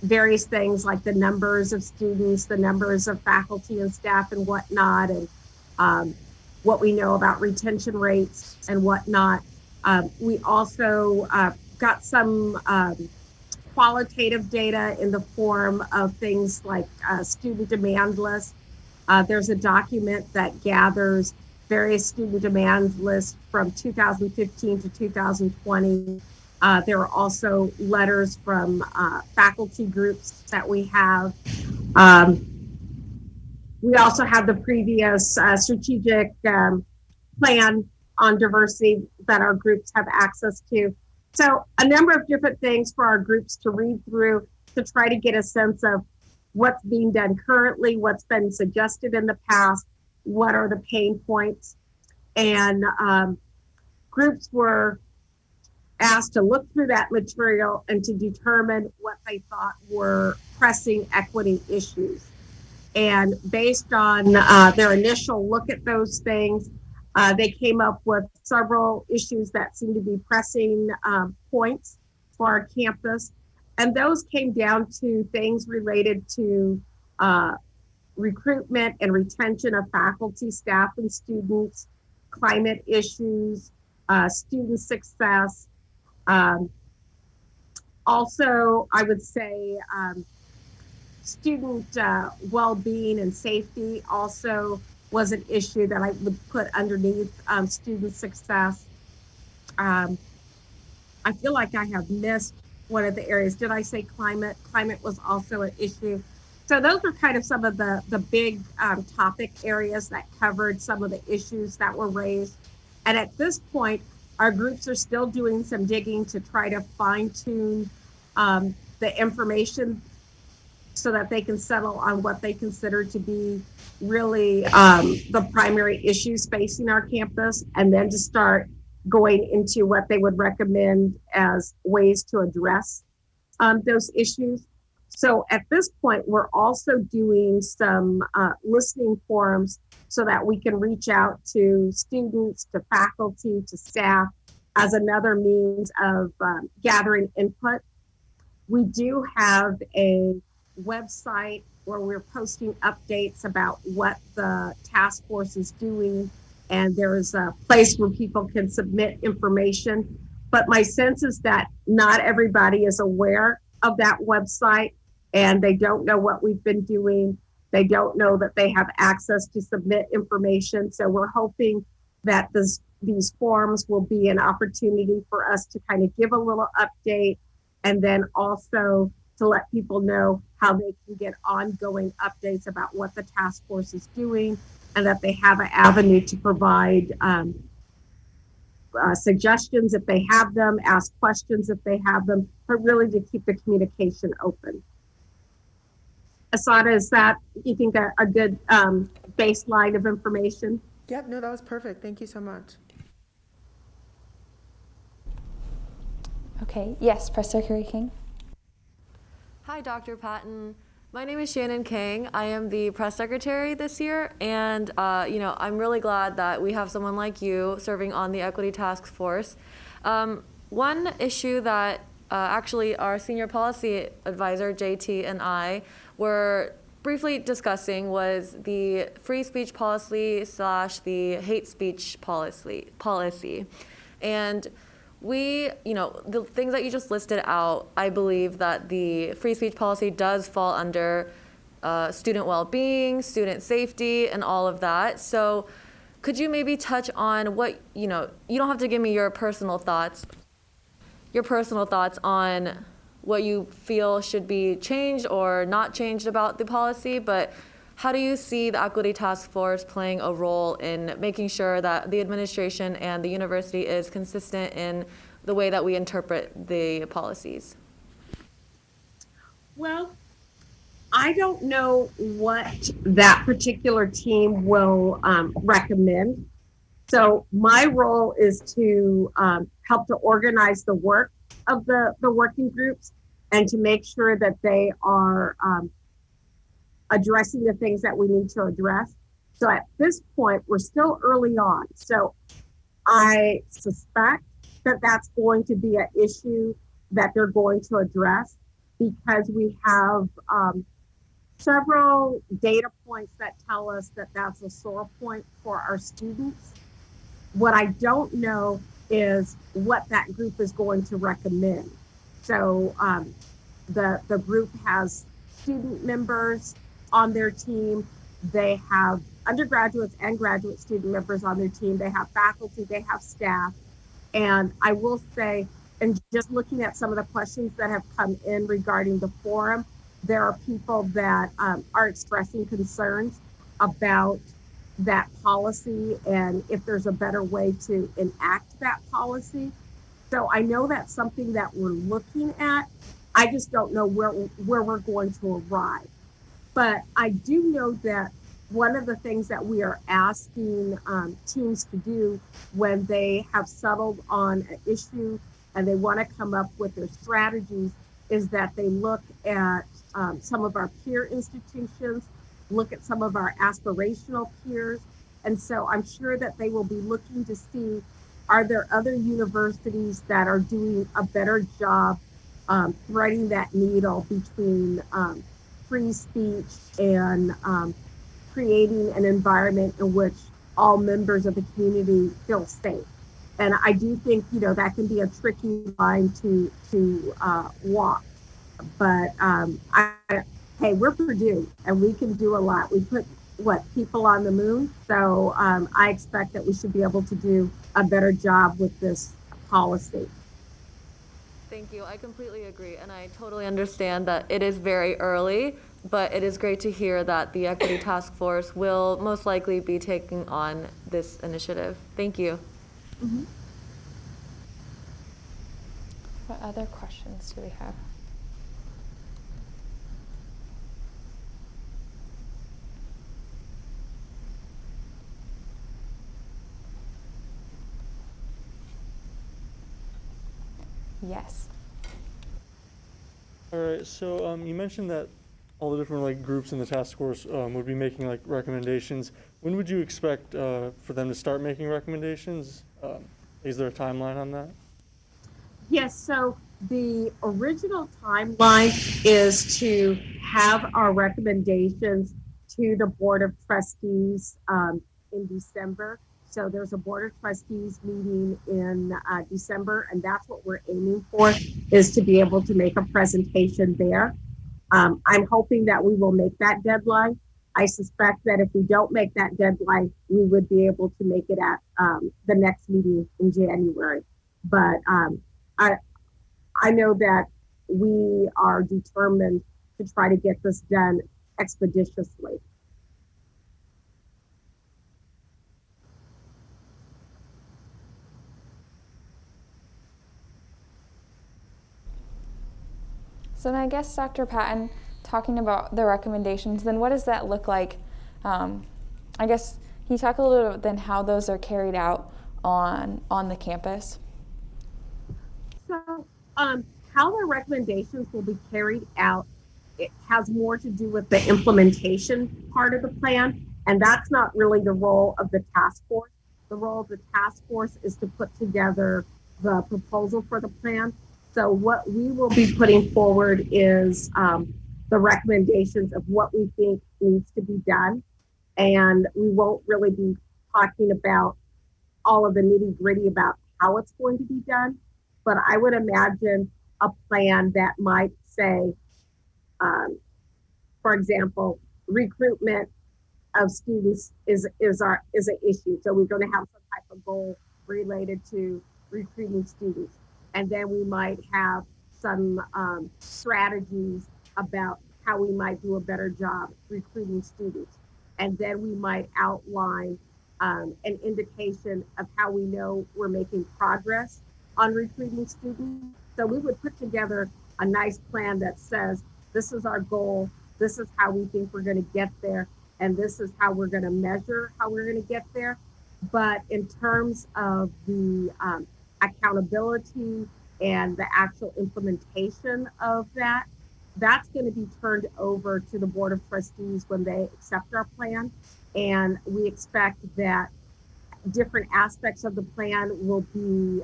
various things like the numbers of students, the numbers of faculty and staff and whatnot, and what we know about retention rates and whatnot. We also got some qualitative data in the form of things like student demand lists. There's a document that gathers various student demand lists from 2015 to 2020. There are also letters from faculty groups that we have. We also have the previous strategic plan on diversity that our groups have access to. So a number of different things for our groups to read through to try to get a sense of what's being done currently, what's been suggested in the past, what are the pain points. And groups were asked to look through that material and to determine what they thought were pressing equity issues. And based on their initial look at those things, they came up with several issues that seemed to be pressing points for our campus. And those came down to things related to recruitment and retention of faculty, staff, and students, climate issues, student success. Also, I would say student well-being and safety also was an issue that I would put underneath student success. I feel like I have missed one of the areas. Did I say climate? Climate was also an issue. So those are kind of some of the big topic areas that covered some of the issues that were raised. And at this point, our groups are still doing some digging to try to fine tune the information so that they can settle on what they consider to be really the primary issues facing our campus, and then to start going into what they would recommend as ways to address those issues. So at this point, we're also doing some listening forums so that we can reach out to students, to faculty, to staff as another means of gathering input. We do have a website where we're posting updates about what the task force is doing, and there's a place where people can submit information. But my sense is that not everybody is aware of that website, and they don't know what we've been doing. They don't know that they have access to submit information. So we're hoping that these forums will be an opportunity for us to kind of give a little update, and then also to let people know how they can get ongoing updates about what the task force is doing, and that they have an avenue to provide suggestions if they have them, ask questions if they have them, but really to keep the communication open. Asada, is that, you think, a good baseline of information? Yep, no, that was perfect. Thank you so much. Okay, yes, Press Secretary King. Hi, Dr. Patton. My name is Shannon Kang. I am the press secretary this year, and I'm really glad that we have someone like you serving on the Equity Task Force. One / that actually our senior policy advisor, JT, and I were briefly discussing was the free speech policy / the hate speech policy. And we, the things that you just listed out, I believe that the free speech policy does fall under student well-being, student safety, and all of that. So could you maybe touch on what, you don't have to give me your personal thoughts on what you feel should be changed or not changed about the policy, but how do you see the Equity Task Force playing a role in making sure that the administration and the university is consistent in the way that we interpret the policies? Well, I don't know what that particular team will recommend. So my role is to help to organize the work of the working groups and to make sure that they are addressing the things that we need to address. So at this point, we're still early on. So I suspect that that's going to be an issue that they're going to address, because we have several data points that tell us that that's a sore point for our students. What I don't know is what that group is going to recommend. So the group has student members on their team. They have undergraduates and graduate student members on their team. They have faculty, they have staff. And I will say, and just looking at some of the questions that have come in regarding the forum, there are people that are expressing concerns about that policy and if there's a better way to enact that policy. So I know that's something that we're looking at. I just don't know where we're going to arrive. But I do know that one of the things that we are asking teams to do when they have settled on an issue and they want to come up with their strategies is that they look at some of our peer institutions, look at some of our aspirational peers. And so I'm sure that they will be looking to see, are there other universities that are doing a better job threading that needle between free speech and creating an environment in which all members of the community feel safe. And I do think, that can be a tricky line to walk. But hey, we're Purdue and we can do a lot. We put people on the moon. So I expect that we should be able to do a better job with this policy. Thank you. I completely agree, and I totally understand that it is very early, but it is great to hear that the Equity Task Force will most likely be taking on this initiative. Thank you. What other questions do we have? Yes. All right, so you mentioned that all the different like groups in the task force would be making like recommendations. When would you expect for them to start making recommendations? Is there a timeline on that? Yes, so the original timeline is to have our recommendations to the Board of Trustees in December. So there's a Board of Trustees meeting in December, and that's what we're aiming for, is to be able to make a presentation there. I'm hoping that we will make that deadline. I suspect that if we don't make that deadline, we would be able to make it at the next meeting in January. But I know that we are determined to try to get this done expeditiously. So then I guess, Dr. Patton, talking about the recommendations, then what does that look like? I guess, can you talk a little bit then how those are carried out on the campus? So how the recommendations will be carried out, it has more to do with the implementation part of the plan, and that's not really the role of the task force. The role of the task force is to put together the proposal for the plan. So what we will be putting forward is the recommendations of what we think needs to be done, and we won't really be talking about all of the nitty-gritty about how it's going to be done. But I would imagine a plan that might say, for example, recruitment of students is an issue. So we're going to have some type of goal related to recruiting students, and then we might have some strategies about how we might do a better job recruiting students, and then we might outline an indication of how we know we're making progress on recruiting students. So we would put together a nice plan that says, this is our goal, this is how we think we're going to get there, and this is how we're going to measure how we're going to get there. But in terms of the accountability and the actual implementation of that, that's going to be turned over to the Board of Trustees when they accept our plan. And we expect that different aspects of the plan will be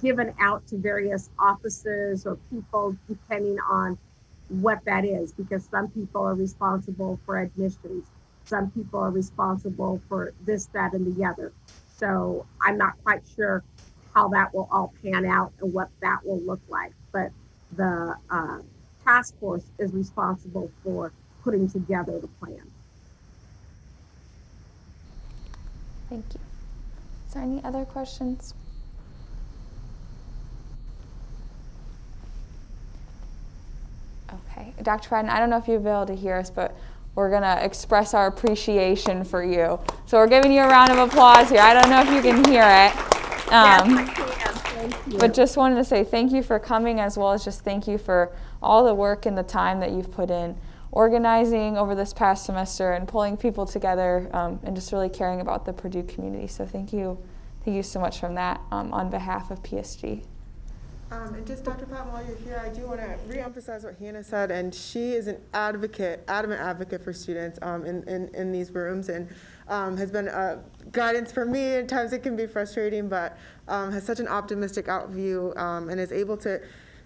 given out to various offices or people depending on what that is, because some people are responsible for admissions, some people are responsible for this, that, and the other. So I'm not quite sure how that will all pan out and what that will look like, but the task force is responsible for putting together the plan. Thank you. Is there any other questions? Okay, Dr. Patton, I don't know if you'll be able to hear us, but we're going to express our appreciation for you. So we're giving you a round of applause here. I don't know if you can hear it. Yes, I can. Thank you. But just wanted to say thank you for coming, as well as just thank you for all the work and the time that you've put in organizing over this past semester and pulling people together and just really caring about the Purdue community. So thank you so much from that on behalf of PSG. And just Dr. Patton, while you're here, I do want to reemphasize what Hannah said, and she is an adamant advocate for students in these rooms, and has been guidance for me. At times it can be frustrating, but has such an optimistic outview and is able to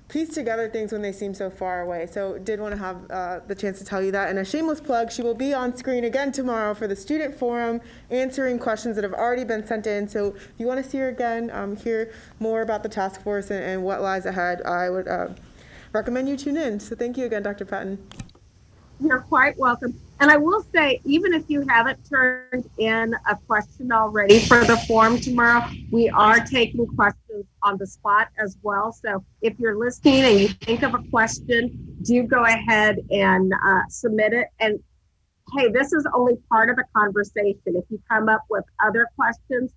piece together things when they seem so far away. So did want to have the chance to tell you that. And a shameless plug, she will be on screen again tomorrow for the student forum, answering questions that have already been sent in. So if you want to see her again, hear more about the task force and what lies ahead, I would recommend you tune in. So thank you again, Dr. Patton. You're quite welcome. And I will say, even if you haven't turned in a question already for the forum tomorrow, we are taking questions on the spot as well. So if you're listening and you think of a question, do go ahead and submit it. And hey, this is only part of the conversation. If you come up with other questions,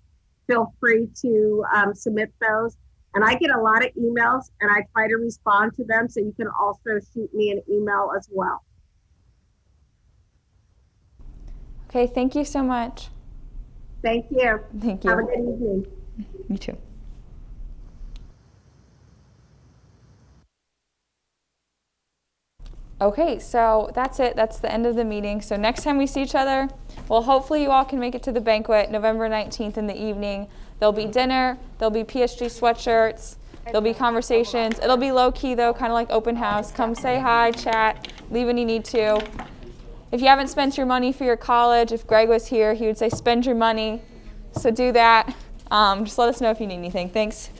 feel free to submit those. And I get a lot of emails and I try to respond to them. So you can also shoot me an email as well. Okay, thank you so much. Thank you. Thank you. Have a good evening. You too. Okay, so that's it. That's the end of the meeting. So next time we see each other, well, hopefully you all can make it to the banquet November 19th in the evening. There'll be dinner, there'll be PSG sweatshirts, there'll be conversations. It'll be low key though, kind of like open house. Come say hi, chat, leave when you need to. If you haven't spent your money for your college, if Greg was here, he would say spend your money. So do that. Just let us know if you need anything. Thanks.